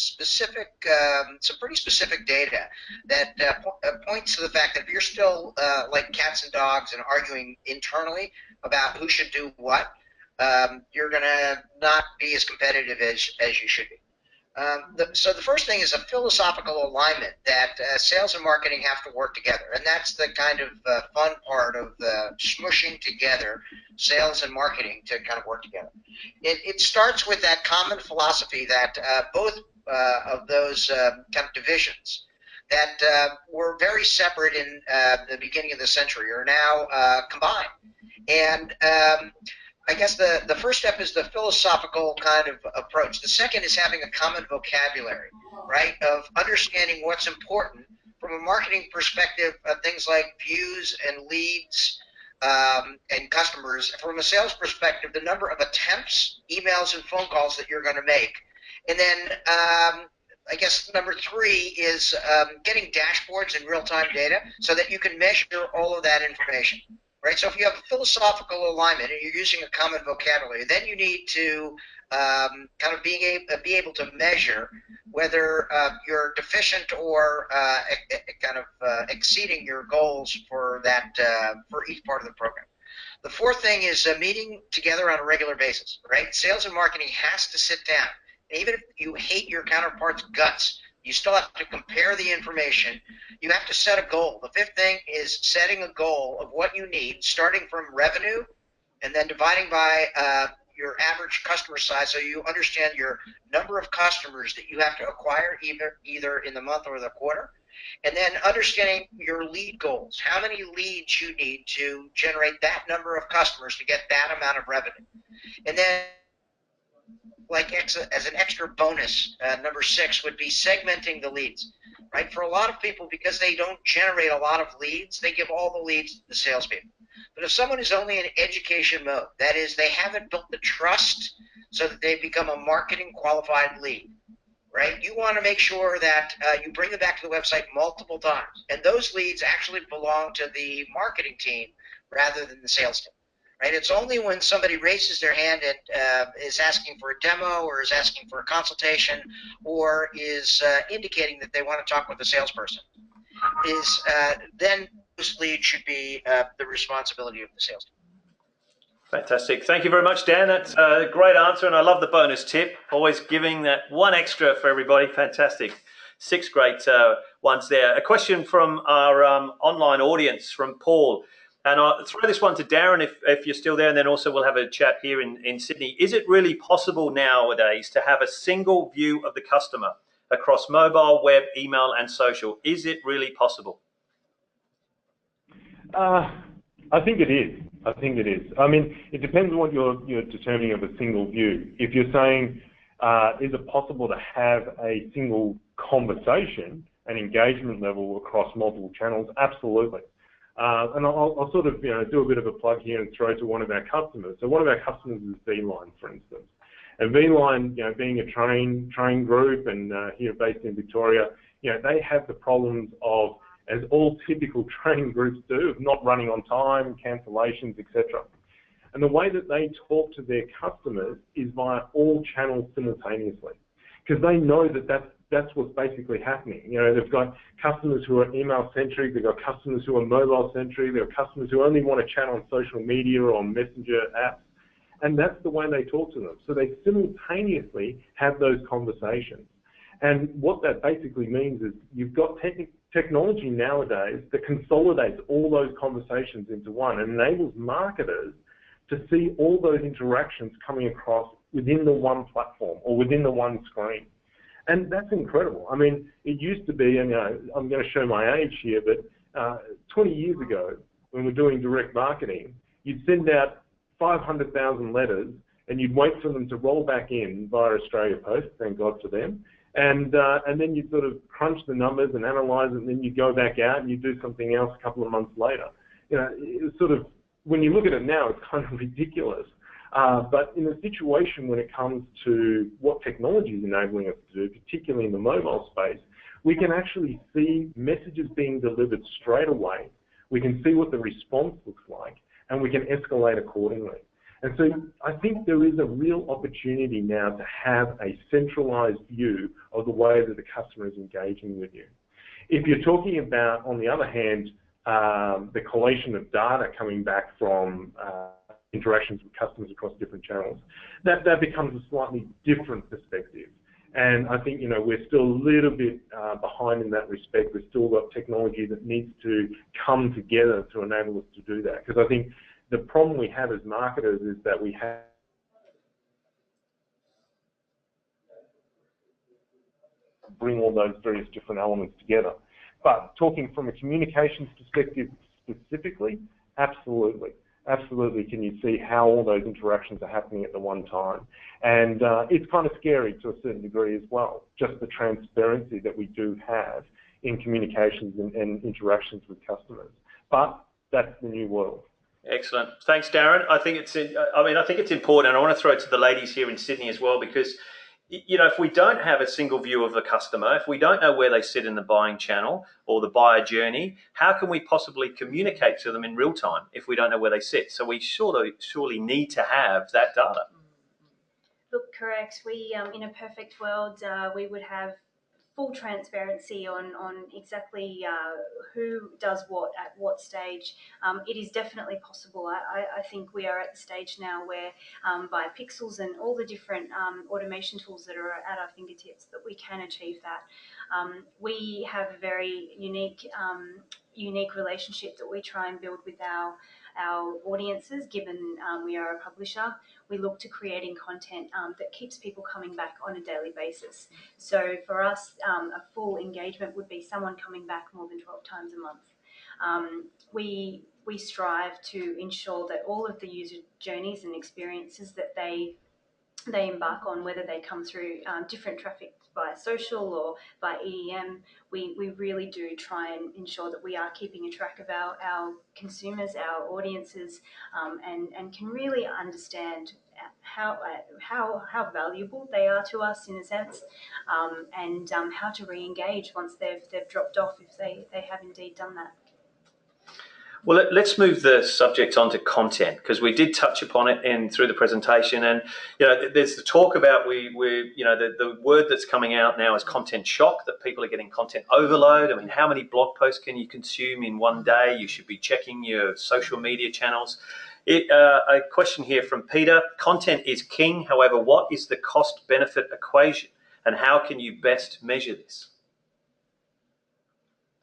pretty specific data that points to the fact that if you're still like cats and dogs and arguing internally about who should do what, you're going to not be as competitive as you should be. So the first thing is a philosophical alignment that sales and marketing have to work together, and that's the kind of fun part of smushing together sales and marketing to kind of work together. It starts with that common philosophy that both of those kind of divisions that were very separate in the beginning of the century are now combined. And I guess the first step is the philosophical kind of approach. The second is having a common vocabulary, right, of understanding what's important from a marketing perspective, things like views and leads and customers. From a sales perspective, the number of attempts, emails, and phone calls that you're going to make. And then I guess number 3 is getting dashboards and real-time data so that you can measure all of that information. Right, so if you have a philosophical alignment and you're using a common vocabulary, then you need to kind of be able to measure whether you're deficient or kind of exceeding your goals for that for each part of the program. The fourth thing is meeting together on a regular basis. Right, sales and marketing has to sit down. Even if you hate your counterpart's guts, you still have to compare the information. You have to set a goal. The fifth thing is setting a goal of what you need, starting from revenue and then dividing by your average customer size so you understand your number of customers that you have to acquire either in the month or the quarter. And then understanding your lead goals, how many leads you need to generate that number of customers to get that amount of revenue. And then like as an extra bonus, number 6 would be segmenting the leads, right? For a lot of people, because they don't generate a lot of leads, they give all the leads to the salespeople. But if someone is only in education mode, that is, they haven't built the trust so that they become a marketing qualified lead, right? You want to make sure that you bring them back to the website multiple times. And those leads actually belong to the marketing team rather than the sales team. Right? It's only when somebody raises their hand and is asking for a demo or is asking for a consultation or is indicating that they want to talk with a salesperson then those leads should be the responsibility of the sales team. Fantastic. Thank you very much, Dan. That's a great answer, and I love the bonus tip. Always giving that one extra for everybody. Fantastic. 6 great ones there. A question from our online audience from Paul. And I'll throw this one to Darren if you're still there, and then also we'll have a chat here in Sydney. Is it really possible nowadays to have a single view of the customer across mobile, web, email, and social? Is it really possible? I think it is. I mean, it depends on what you're determining of a single view. If you're saying, is it possible to have a single conversation and engagement level across multiple channels? Absolutely. And I'll sort of do a bit of a plug here and throw to one of our customers. So one of our customers is Beeline, for instance. And Beeline, being a train group and here based in Victoria, they have the problems of, as all typical train groups do, of not running on time, cancellations, etc. And the way that they talk to their customers is via all channels simultaneously, because they know that that's what's basically happening. They've got customers who are email-centric, they've got customers who are mobile-centric, they've got customers who only want to chat on social media or on messenger apps, and that's the way they talk to them. So they simultaneously have those conversations. And what that basically means is you've got technology nowadays that consolidates all those conversations into one and enables marketers to see all those interactions coming across within the one platform or within the one screen. And that's incredible. I mean, it used to be, and I'm going to show my age here, but 20 years ago, when we're doing direct marketing, you'd send out 500,000 letters and you'd wait for them to roll back in via Australia Post, thank God for them, and then you'd sort of crunch the numbers and analyze it, and then you go back out and you do something else a couple of months later. It was sort of, when you look at it now, it's kind of ridiculous. But in a situation when it comes to what technology is enabling us to do, particularly in the mobile space, we can actually see messages being delivered straight away. We can see what the response looks like, and we can escalate accordingly. And so I think there is a real opportunity now to have a centralized view of the way that the customer is engaging with you. If you're talking about, on the other hand, the collation of data coming back from interactions with customers across different channels, that becomes a slightly different perspective. And I think, we're still a little bit behind in that respect. We've still got technology that needs to come together to enable us to do that. Because I think the problem we have as marketers is that we have to bring all those various different elements together. But talking from a communications perspective specifically, absolutely. Absolutely, can you see how all those interactions are happening at the one time? And it's kind of scary to a certain degree as well, just the transparency that we do have in communications and interactions with customers. But that's the new world. Excellent. Thanks, Darren. I think it's important, and I want to throw it to the ladies here in Sydney as well, because if we don't have a single view of the customer, if we don't know where they sit in the buying channel or the buyer journey, how can we possibly communicate to them in real time if we don't know where they sit? So we surely need to have that data. Look, correct. We, in a perfect world, we would have full transparency on exactly who does what at what stage. It is definitely possible. I think we are at the stage now where by pixels and all the different automation tools that are at our fingertips that we can achieve that. We have a very unique relationship that we try and build with our our audiences, given we are a publisher. We look to creating content that keeps people coming back on a daily basis. So for us, a full engagement would be someone coming back more than 12 times a month. We strive to ensure that all of the user journeys and experiences that they embark on, whether they come through different traffic via social or by EEM, we really do try and ensure that we are keeping a track of our consumers, our audiences, and can really understand how valuable they are to us in a sense, and how to re-engage once they've dropped off, if they have indeed done that. Well, let's move the subject onto content, because we did touch upon it through the presentation, and there's the talk about the word that's coming out now is content shock, that people are getting content overload. I mean, how many blog posts can you consume in one day? You should be checking your social media channels. A question here from Peter: content is king. However, what is the cost-benefit equation, and how can you best measure this?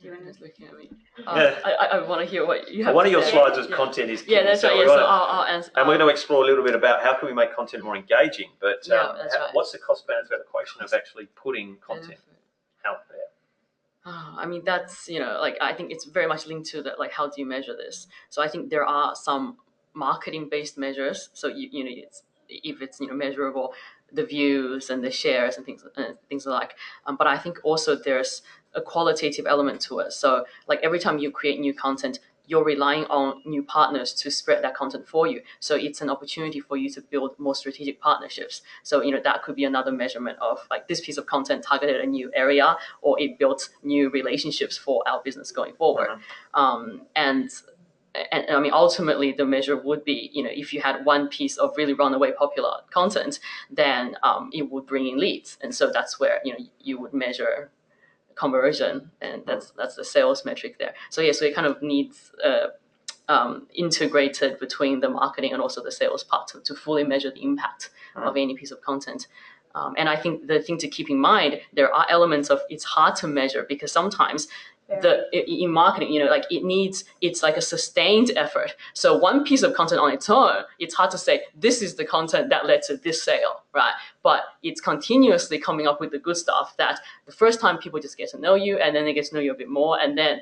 Darren looking at me. Yeah. I want to hear what you have. One of your say. slides was content is king. Yeah, that's right. Yeah, so I'll answer. And we're going to explore a little bit about how can we make content more engaging, but that's right. what's the cost-benefit equation of actually putting content out there? I mean, that's, I think it's very much linked to that, how do you measure this? So I think there are some marketing-based measures. So, if it's, measurable, the views and the shares and things like. But I think also there's a qualitative element to it. So every time you create new content, you're relying on new partners to spread that content for you. So it's an opportunity for you to build more strategic partnerships. So, that could be another measurement of this piece of content targeted a new area, or it built new relationships for our business going forward. And I mean, ultimately, the measure would be, if you had one piece of really runaway popular content, then it would bring in leads. And so that's where, you would measure conversion, and that's the sales metric there. So so it kind of needs integrated between the marketing and also the sales part to fully measure the impact of any piece of content. And I think the thing to keep in mind, there are elements of it's hard to measure, because sometimes in marketing, it's like a sustained effort. So one piece of content on its own, it's hard to say this is the content that led to this sale, right? But it's continuously coming up with the good stuff that the first time people just get to know you, and then they get to know you a bit more, and then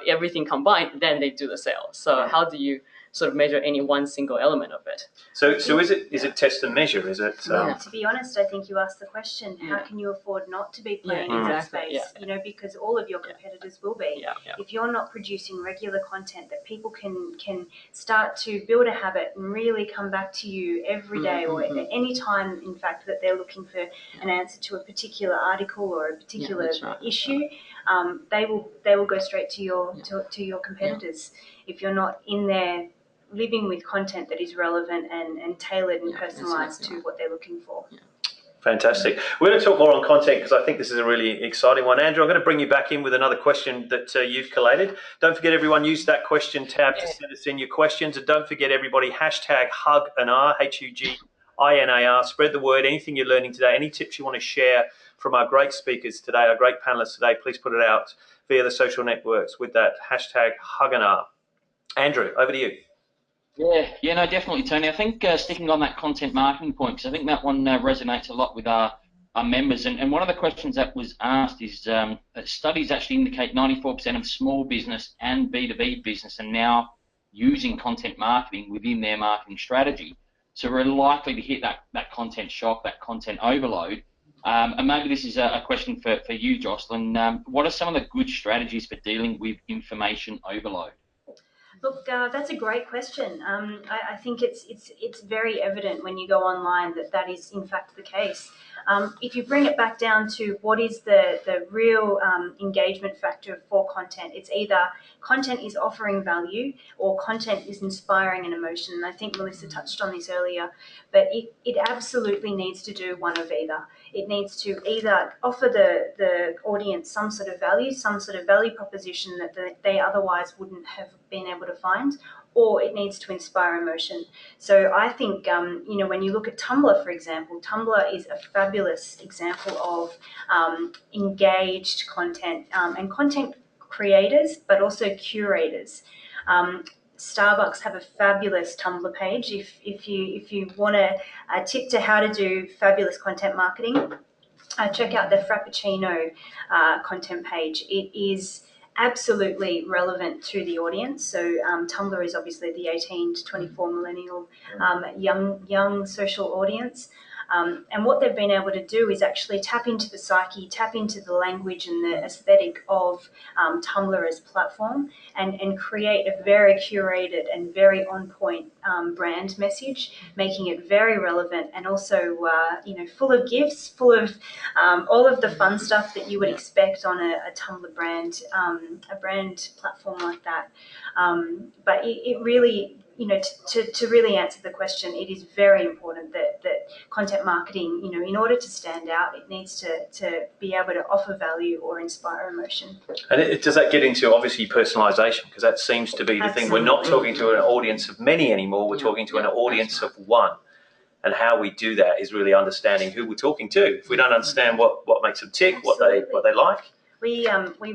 everything combined, then they do the sale. So how do you sort of measure any one single element of it? So is it test and measure? Is it? To be honest, I think you asked the question: how can you afford not to be playing in that space? Because all of your competitors will be. If you're not producing regular content that people can start to build a habit and really come back to you every day, or at any time, in fact, that they're looking for an answer to a particular article or a particular issue, they will go straight to your competitors. If you're not in there living with content that is relevant and tailored and personalized to what they're looking for. Fantastic. We're going to talk more on content, because I think this is a really exciting one. Andrew, I'm going to bring you back in with another question that you've collated. Don't forget, everyone, use that question tab to send us in your questions. And don't forget, everybody, #HUGinar, HUGinar. Spread the word. Anything you're learning today, any tips you want to share from our great speakers today, our great panelists today, please put it out via the social networks with that #HUGinar. Andrew, over to you. Yeah, no, definitely, Tony. I think sticking on that content marketing point, because I think that one resonates a lot with our members. And one of the questions that was asked is that studies actually indicate 94% of small business and B2B business are now using content marketing within their marketing strategy. So we're likely to hit that content shock, that content overload. And maybe this is a question for you, Jocelyn. What are some of the good strategies for dealing with information overload? Look, that's a great question. I think it's very evident when you go online that is in fact the case. If you bring it back down to what is the real engagement factor for content, it's either content is offering value or content is inspiring an emotion. And I think Melissa touched on this earlier, but it absolutely needs to do one of either. It needs to either offer the audience some sort of value proposition that they otherwise wouldn't have been able to find, or it needs to inspire emotion. So I think, when you look at Tumblr, for example, Tumblr is a fabulous example of engaged content and content creators, but also curators. Starbucks have a fabulous Tumblr page. If you want a tip to how to do fabulous content marketing, check out the Frappuccino content page. It is absolutely relevant to the audience. So Tumblr is obviously the 18 to 24 millennial young social audience. And what they've been able to do is actually tap into the psyche, tap into the language and the aesthetic of Tumblr as a platform, and create a very curated and very on-point brand message, making it very relevant and also full of gifts, full of all of the fun stuff that you would expect on a Tumblr brand, a brand platform like that. But it really, to really answer the question, it is very important that content marketing, in order to stand out, it needs to be able to offer value or inspire emotion. And does that get into, obviously, personalisation? Because that seems to be the thing. We're not talking to an audience of many anymore. We're talking to an audience of one. And how we do that is really understanding who we're talking to. If we don't understand what makes them tick, what they like. We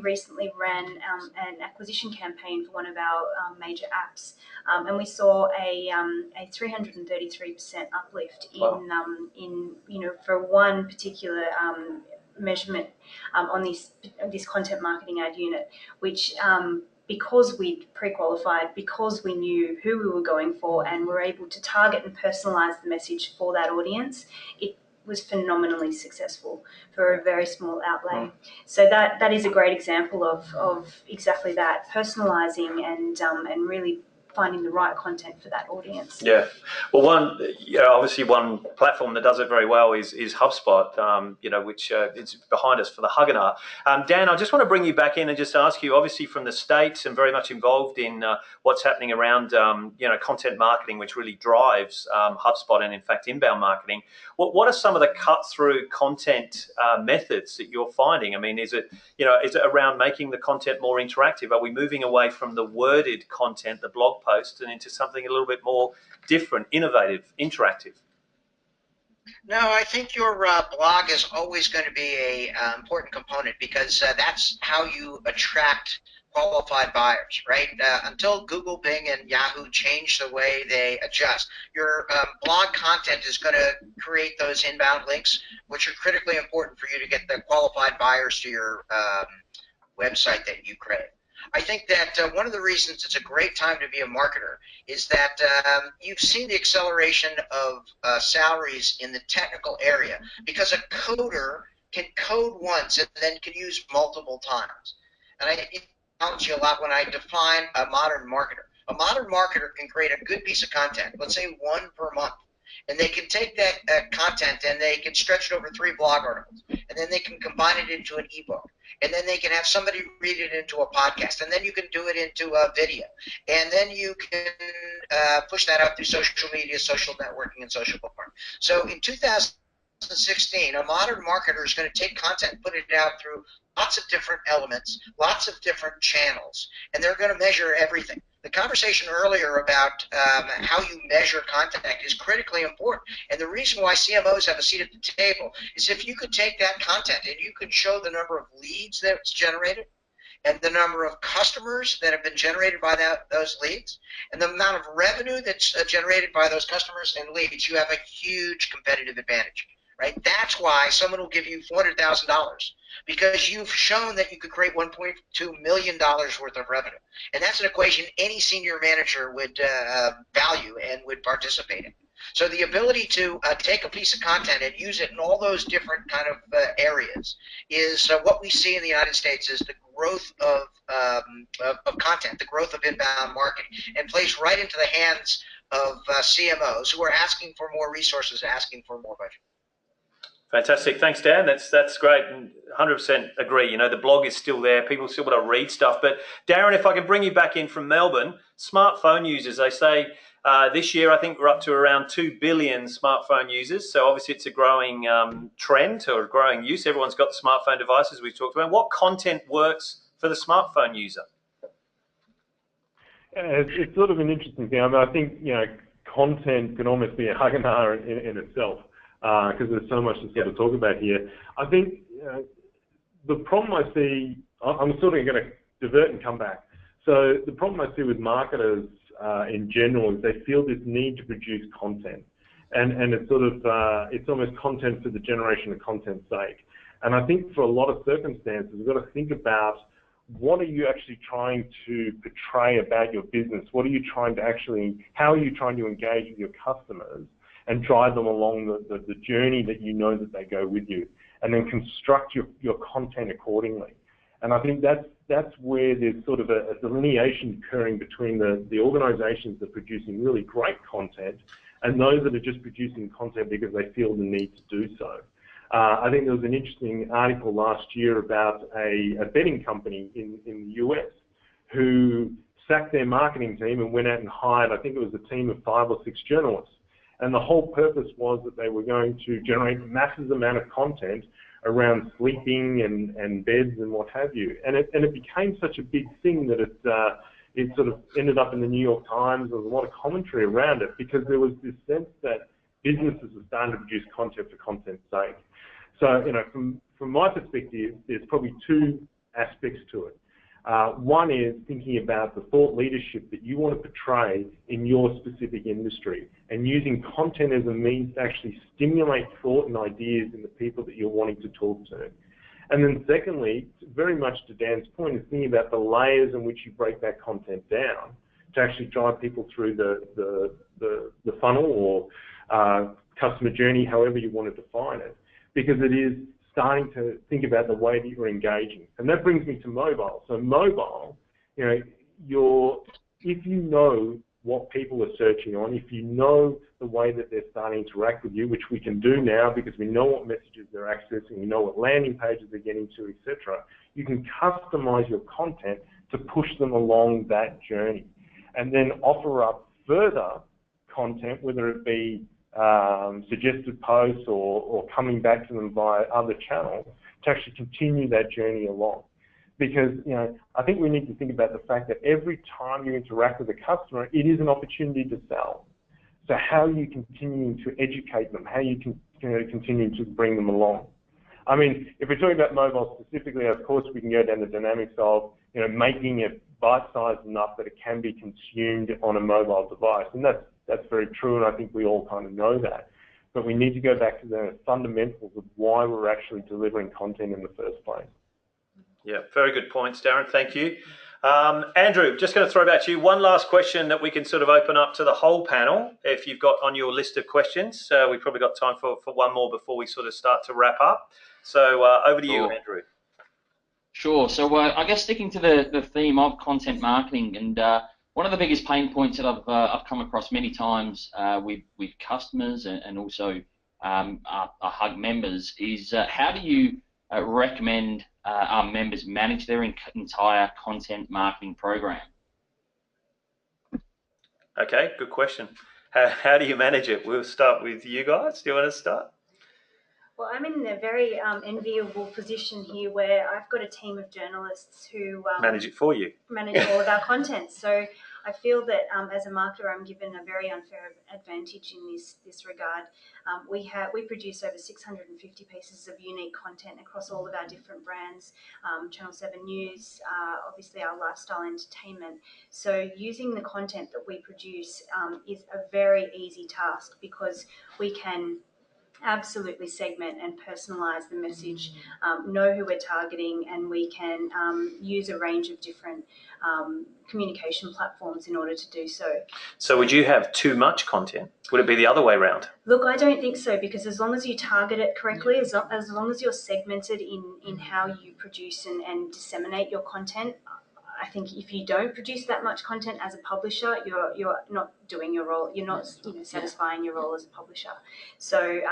recently ran an acquisition campaign for one of our major apps, and we saw a 333% uplift in for one particular measurement on this content marketing ad unit, which because we'd pre-qualified, because we knew who we were going for, and were able to target and personalize the message for that audience, it was phenomenally successful for a very small outlay. So that is a great example of exactly that, personalizing and really finding the right content for that audience. Yeah. Well, obviously one platform that does it very well is Hubspot, which is behind us for the HUGinar. Dan, I just want to bring you back in and just ask you, obviously from the States and very much involved in what's happening around, content marketing, which really drives Hubspot and, in fact, inbound marketing. What are some of the cut-through content methods that you're finding? I mean, is it around making the content more interactive? Are we moving away from the worded content, the blog post, and into something a little bit more different, innovative, interactive? No, I think your blog is always going to be a important component, because that's how you attract qualified buyers, right? Until Google, Bing, and Yahoo change the way they adjust, your blog content is going to create those inbound links, which are critically important for you to get the qualified buyers to your website that you create. I think that one of the reasons it's a great time to be a marketer is that you've seen the acceleration of salaries in the technical area, because a coder can code once and then can use multiple times. And I challenge you a lot when I define a modern marketer. A modern marketer can create a good piece of content, let's say one per month, and they can take that content and they can stretch it over 3 blog articles, and then they can combine it into an ebook, and then they can have somebody read it into a podcast, and then you can do it into a video, and then you can push that out through social media, social networking, and social bookmark. So in 2016, a modern marketer is going to take content and put it out through lots of different elements, lots of different channels, and they're going to measure everything. The conversation earlier about how you measure content is critically important, and the reason why CMOs have a seat at the table is if you could take that content and you could show the number of leads that's generated, and the number of customers that have been generated by those leads, and the amount of revenue that's generated by those customers and leads, you have a huge competitive advantage. Right? That's why someone will give you $400,000, because you've shown that you could create $1.2 million worth of revenue. And that's an equation any senior manager would value and would participate in. So the ability to take a piece of content and use it in all those different kind of areas is what we see in the United States is the growth of content, the growth of inbound marketing, and plays right into the hands of CMOs who are asking for more resources, asking for more budget. Fantastic. Thanks, Dan. That's great. And 100% agree. The blog is still there. People still want to read stuff. But Darren, if I can bring you back in from Melbourne, smartphone users, they say this year I think we're up to around 2 billion smartphone users. So obviously it's a growing trend or a growing use. Everyone's got smartphone devices we've talked about. What content works for the smartphone user? It's sort of an interesting thing. I mean, I think, content can almost be a HUGinar in itself. Because there's so much to sort of talk about here. I think the problem I see, I'm sort of going to divert and come back. So the problem I see with marketers in general is they feel this need to produce content. And it's sort of, it's almost content for the generation of content's sake. And I think for a lot of circumstances, we've got to think about what are you actually trying to portray about your business? What are you trying to actually, how are you trying to engage with your customers and drive them along the journey that you know that they go with you, and then construct your content accordingly. And I think that's where there's sort of a delineation occurring between the organizations that are producing really great content and those that are just producing content because they feel the need to do so. I think there was an interesting article last year about a betting company in the US who sacked their marketing team and went out and hired, I think it was a team of 5 or 6 journalists. And the whole purpose was that they were going to generate massive amount of content around sleeping and beds and what have you. And it became such a big thing that it sort of ended up in the New York Times. There was a lot of commentary around it because there was this sense that businesses are starting to produce content for content's sake. So, you know, from my perspective, there's probably 2 aspects to it. One is thinking about the thought leadership that you want to portray in your specific industry and using content as a means to actually stimulate thought and ideas in the people that you're wanting to talk to. And then secondly, very much to Dan's point, is thinking about the layers in which you break that content down to actually drive people through the funnel or customer journey, however you want to define it, because it is starting to think about the way that you're engaging. And that brings me to mobile. So mobile, you know, if you know what people are searching on, if you know the way that they're starting to interact with you, which we can do now because we know what messages they're accessing, we know what landing pages they're getting to, etc., you can customize your content to push them along that journey and then offer up further content, whether it be suggested posts or coming back to them via other channels to actually continue that journey along. Because, you know, I think we need to think about the fact that every time you interact with a customer, it is an opportunity to sell. So how are you continuing to educate them? How are you continuing to bring them along? I mean, if we're talking about mobile specifically, of course, we can go down the dynamics of, you know, making it bite-sized enough that it can be consumed on a mobile device. And that's very true, and I think we all kind of know that. But we need to go back to the fundamentals of why we're actually delivering content in the first place. Yeah, very good points, Darren. Thank you. Andrew, just going to throw back to you one last question that we can sort of open up to the whole panel. If you've got on your list of questions, we've probably got time for one more before we sort of start to wrap up. So over to you, Andrew. Sure. So I guess sticking to the theme of content marketing, and one of the biggest pain points that I've come across many times with customers and also our HUG members is how do you recommend our members manage their entire content marketing program? Okay, good question. How do you manage it? We'll start with you guys. Do you want to start? Well, I'm in a very enviable position here where I've got a team of journalists who manage it for you. Manage all of our content. So I feel that as a marketer, I'm given a very unfair advantage in this regard. We produce over 650 pieces of unique content across all of our different brands, Channel 7 News, obviously our lifestyle entertainment. So using the content that we produce is a very easy task because we can absolutely segment and personalize the message, know who we're targeting, and we can use a range of different communication platforms in order to do so. So would you have too much content? Would it be the other way around? Look, I don't think so, because as long as you target it correctly, as long as you're segmented in how you produce and disseminate your content, I think if you don't produce that much content as a publisher, you're not doing your role. You're not satisfying your role as a publisher. So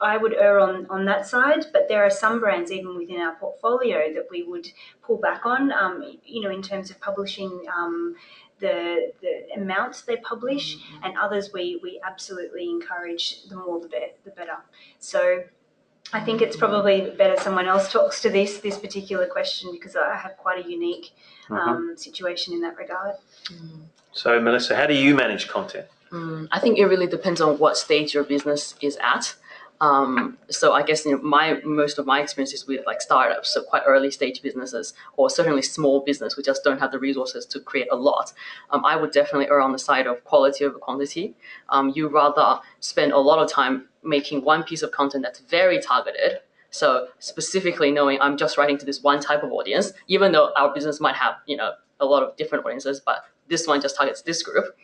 I would err on that side, but there are some brands even within our portfolio that we would pull back on. In terms of publishing the amounts they publish, and others we absolutely encourage the more the better. So I think it's probably better someone else talks to this particular question, because I have quite a unique situation in that regard. So Melissa, how do you manage content? I think it really depends on what stage your business is at. So I guess most of my experience is with like startups, so quite early stage businesses, or certainly small business who just don't have the resources to create a lot. I would definitely err on the side of quality over quantity. You rather spend a lot of time making one piece of content that's very targeted. So specifically knowing I'm just writing to this one type of audience, even though our business might have a lot of different audiences, but this one just targets this group.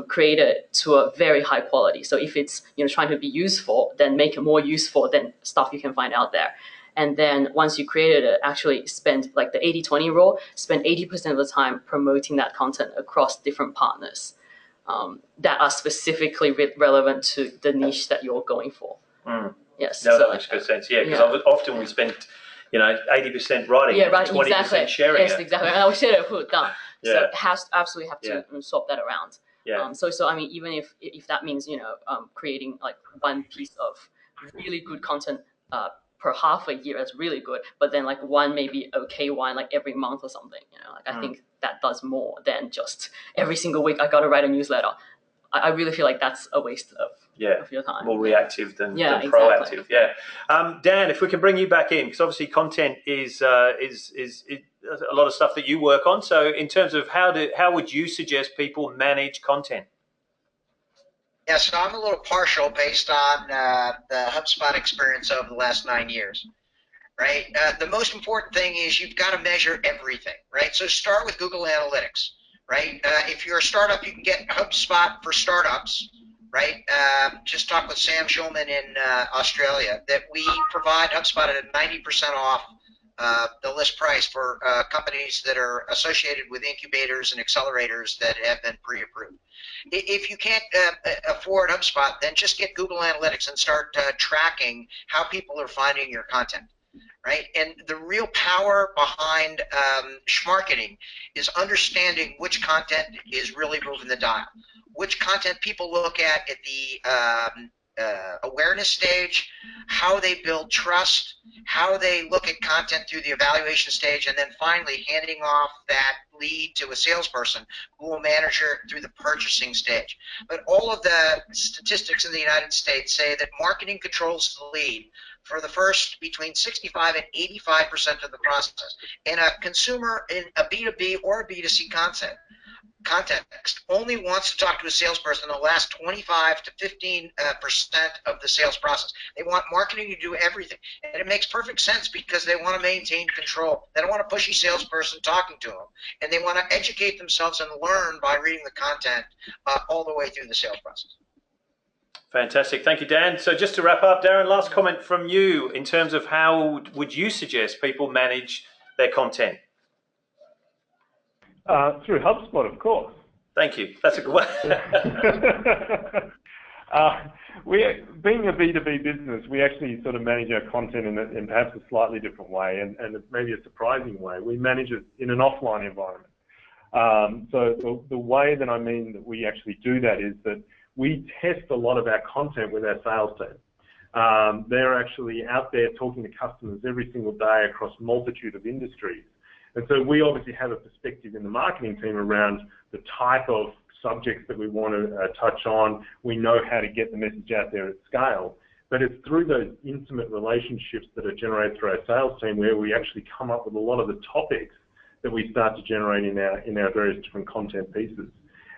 Create it to a very high quality. So if it's trying to be useful, then make it more useful than stuff you can find out there. And then once you created it, actually spend like the 80-20 rule, spend 80% of the time promoting that content across different partners that are specifically relevant to the niche that you're going for. Yes. No, that makes good sense. Yeah, because often we spend 80% writing, and 20% exactly. sharing it. Yes, exactly. And I wish it put done. Yeah. So it absolutely have to swap that around. Yeah. So I mean, even if that means creating like one piece of really good content per half a year, that's really good. But then like one maybe okay one like every month or something. I think that does more than just every single week I got to write a newsletter. I really feel like that's a waste of your time. More reactive than exactly. proactive. Yeah. Dan, if we can bring you back in, because obviously content is a lot of stuff that you work on. So in terms of how would you suggest people manage content? Yeah, so I'm a little partial based on the HubSpot experience over the last 9 years, right? The most important thing is you've got to measure everything, right? So start with Google Analytics, right? If you're a startup, you can get HubSpot for startups, right? Just talk with Sam Schulman in Australia that we provide HubSpot at a 90% off the list price for companies that are associated with incubators and accelerators that have been pre-approved. If you can't afford HubSpot, then just get Google Analytics and start tracking how people are finding your content, right? And the real power behind marketing is understanding which content is really moving the dial, which content people look at the awareness stage, how they build trust, how they look at content through the evaluation stage, and then finally handing off that lead to a salesperson who will manage it through the purchasing stage. But all of the statistics in the United States say that marketing controls the lead for the first between 65 and 85% of the process. And a consumer in a B2B or a B2C context only wants to talk to a salesperson in the last 25 to 15% of the sales process. They want marketing to do everything, and it makes perfect sense because they want to maintain control. They don't want a pushy salesperson talking to them, and they want to educate themselves and learn by reading the content all the way through the sales process. Fantastic. Thank you, Dan. So just to wrap up, Darren, last comment from you in terms of how would you suggest people manage their content? Through HubSpot, of course. Thank you. That's a good one. Being a B2B business, we actually sort of manage our content in perhaps a slightly different way and maybe a surprising way. We manage it in an offline environment. So the way that I mean that we actually do that is that we test a lot of our content with our sales team. They're actually out there talking to customers every single day across a multitude of industries. And so we obviously have a perspective in the marketing team around the type of subjects that we want to touch on. We know how to get the message out there at scale. But it's through those intimate relationships that are generated through our sales team where we actually come up with a lot of the topics that we start to generate in our various different content pieces.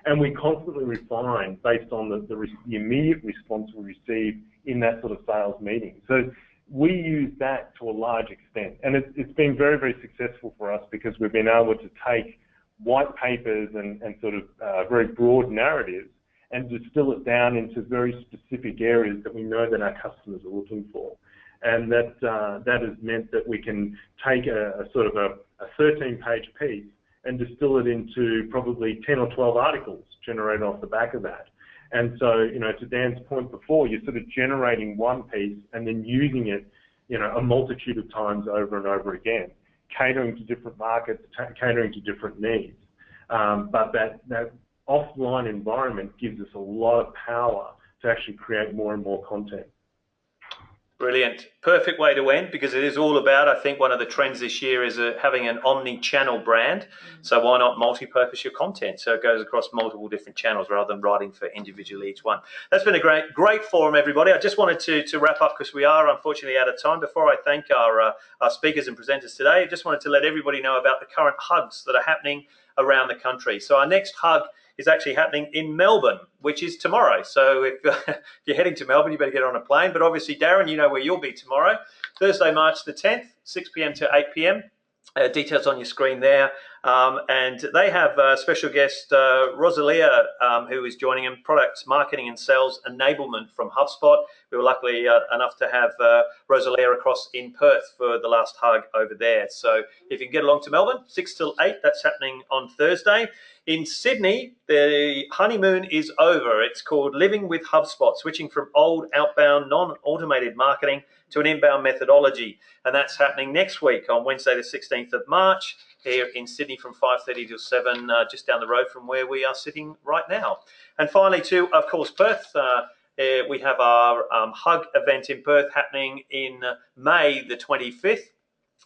And we constantly refine based on the immediate response we receive in that sort of sales meeting. So we use that to a large extent, and it's been very, very successful for us because we've been able to take white papers and sort of very broad narratives and distill it down into very specific areas that we know that our customers are looking for. And that has meant that we can take a sort of a 13-page piece and distill it into probably 10 or 12 articles generated off the back of that. And so, to Dan's point before, you're sort of generating one piece and then using it, a multitude of times over and over again, catering to different markets, catering to different needs. But that offline environment gives us a lot of power to actually create more and more content. Brilliant. Perfect way to end, because it is all about, I think one of the trends this year is having an omni-channel brand. So why not multi-purpose your content so it goes across multiple different channels rather than writing for individually each one. That's been a great forum, everybody. I just wanted to wrap up because we are unfortunately out of time. Before I thank our speakers and presenters today, I just wanted to let everybody know about the current hugs that are happening around the country. So our next hug is actually happening in Melbourne, which is tomorrow. So if you're heading to Melbourne, you better get on a plane. But obviously, Darren, you know where you'll be tomorrow, Thursday, March the 10th, 6 p.m. to 8 p.m. Details on your screen there. And they have a special guest, Rosalia, who is joining them, Products Marketing and Sales Enablement from Hubspot. We were lucky enough to have Rosalia across in Perth for the last hug over there. So if you can get along to Melbourne, 6 till 8, that's happening on Thursday. In Sydney, the honeymoon is over. It's called Living with Hubspot, switching from old outbound non-automated marketing to an inbound methodology. And that's happening next week on Wednesday, the 16th of March, here in Sydney from 5:30 till 7, just down the road from where we are sitting right now. And finally, too, of course, Perth. We have our Hug event in Perth happening in May the 25th.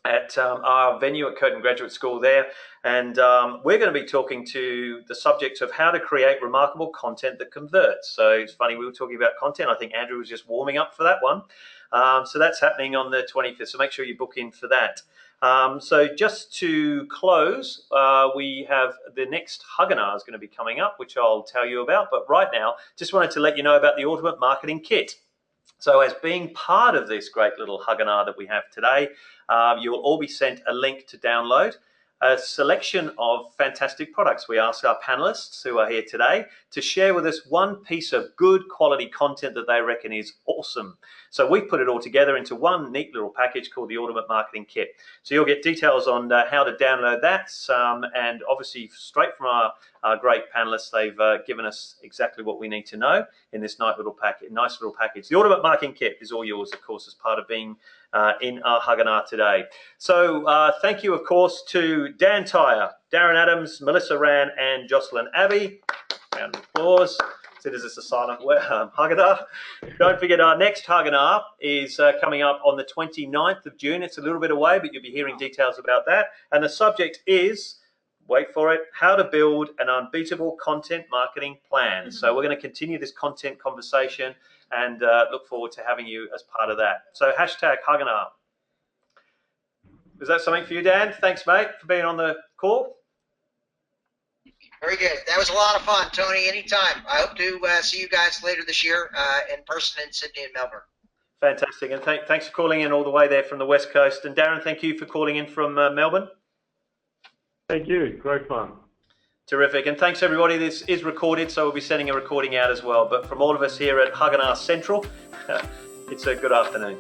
At our venue at Curtin Graduate School there. And we're going to be talking to the subject of how to create remarkable content that converts. So it's funny, we were talking about content. I think Andrew was just warming up for that one. So that's happening on the 25th. So make sure you book in for that. So just to close, we have the next HUGinar is going to be coming up, which I'll tell you about. But right now, just wanted to let you know about the Ultimate Marketing Kit. So as being part of this great little HUGinar that we have today, you will all be sent a link to download a selection of fantastic products. We ask our panelists who are here today to share with us one piece of good quality content that they reckon is awesome. So we've put it all together into one neat little package called the Ultimate Marketing Kit. So you'll get details on how to download that, and obviously straight from our great panelists, they've given us exactly what we need to know in this nice little package. The Ultimate Marketing Kit is all yours, of course, as part of being in our HUGinar today. So thank you, of course, to Dan Tyre, Darren Adams, Melissa Rann, and Jocelyn Abbey. Round of applause. So this is a silent HUGinar. Don't forget, our next HUGinar is coming up on the 29th of June. It's a little bit away, but you'll be hearing details about that. And the subject is, wait for it, how to build an unbeatable content marketing plan. So we're going to continue this content conversation and look forward to having you as part of that. So hashtag HUGinar. Is that something for you, Dan? Thanks, mate, for being on the call. Very good. That was a lot of fun, Tony. Anytime. I hope to see you guys later this year in person in Sydney and Melbourne. Fantastic. And thanks for calling in all the way there from the West Coast. And Darren, thank you for calling in from Melbourne. Thank you. Great fun. Terrific. And thanks, everybody. This is recorded, so we'll be sending a recording out as well. But from all of us here at HUGinar Central, it's a good afternoon.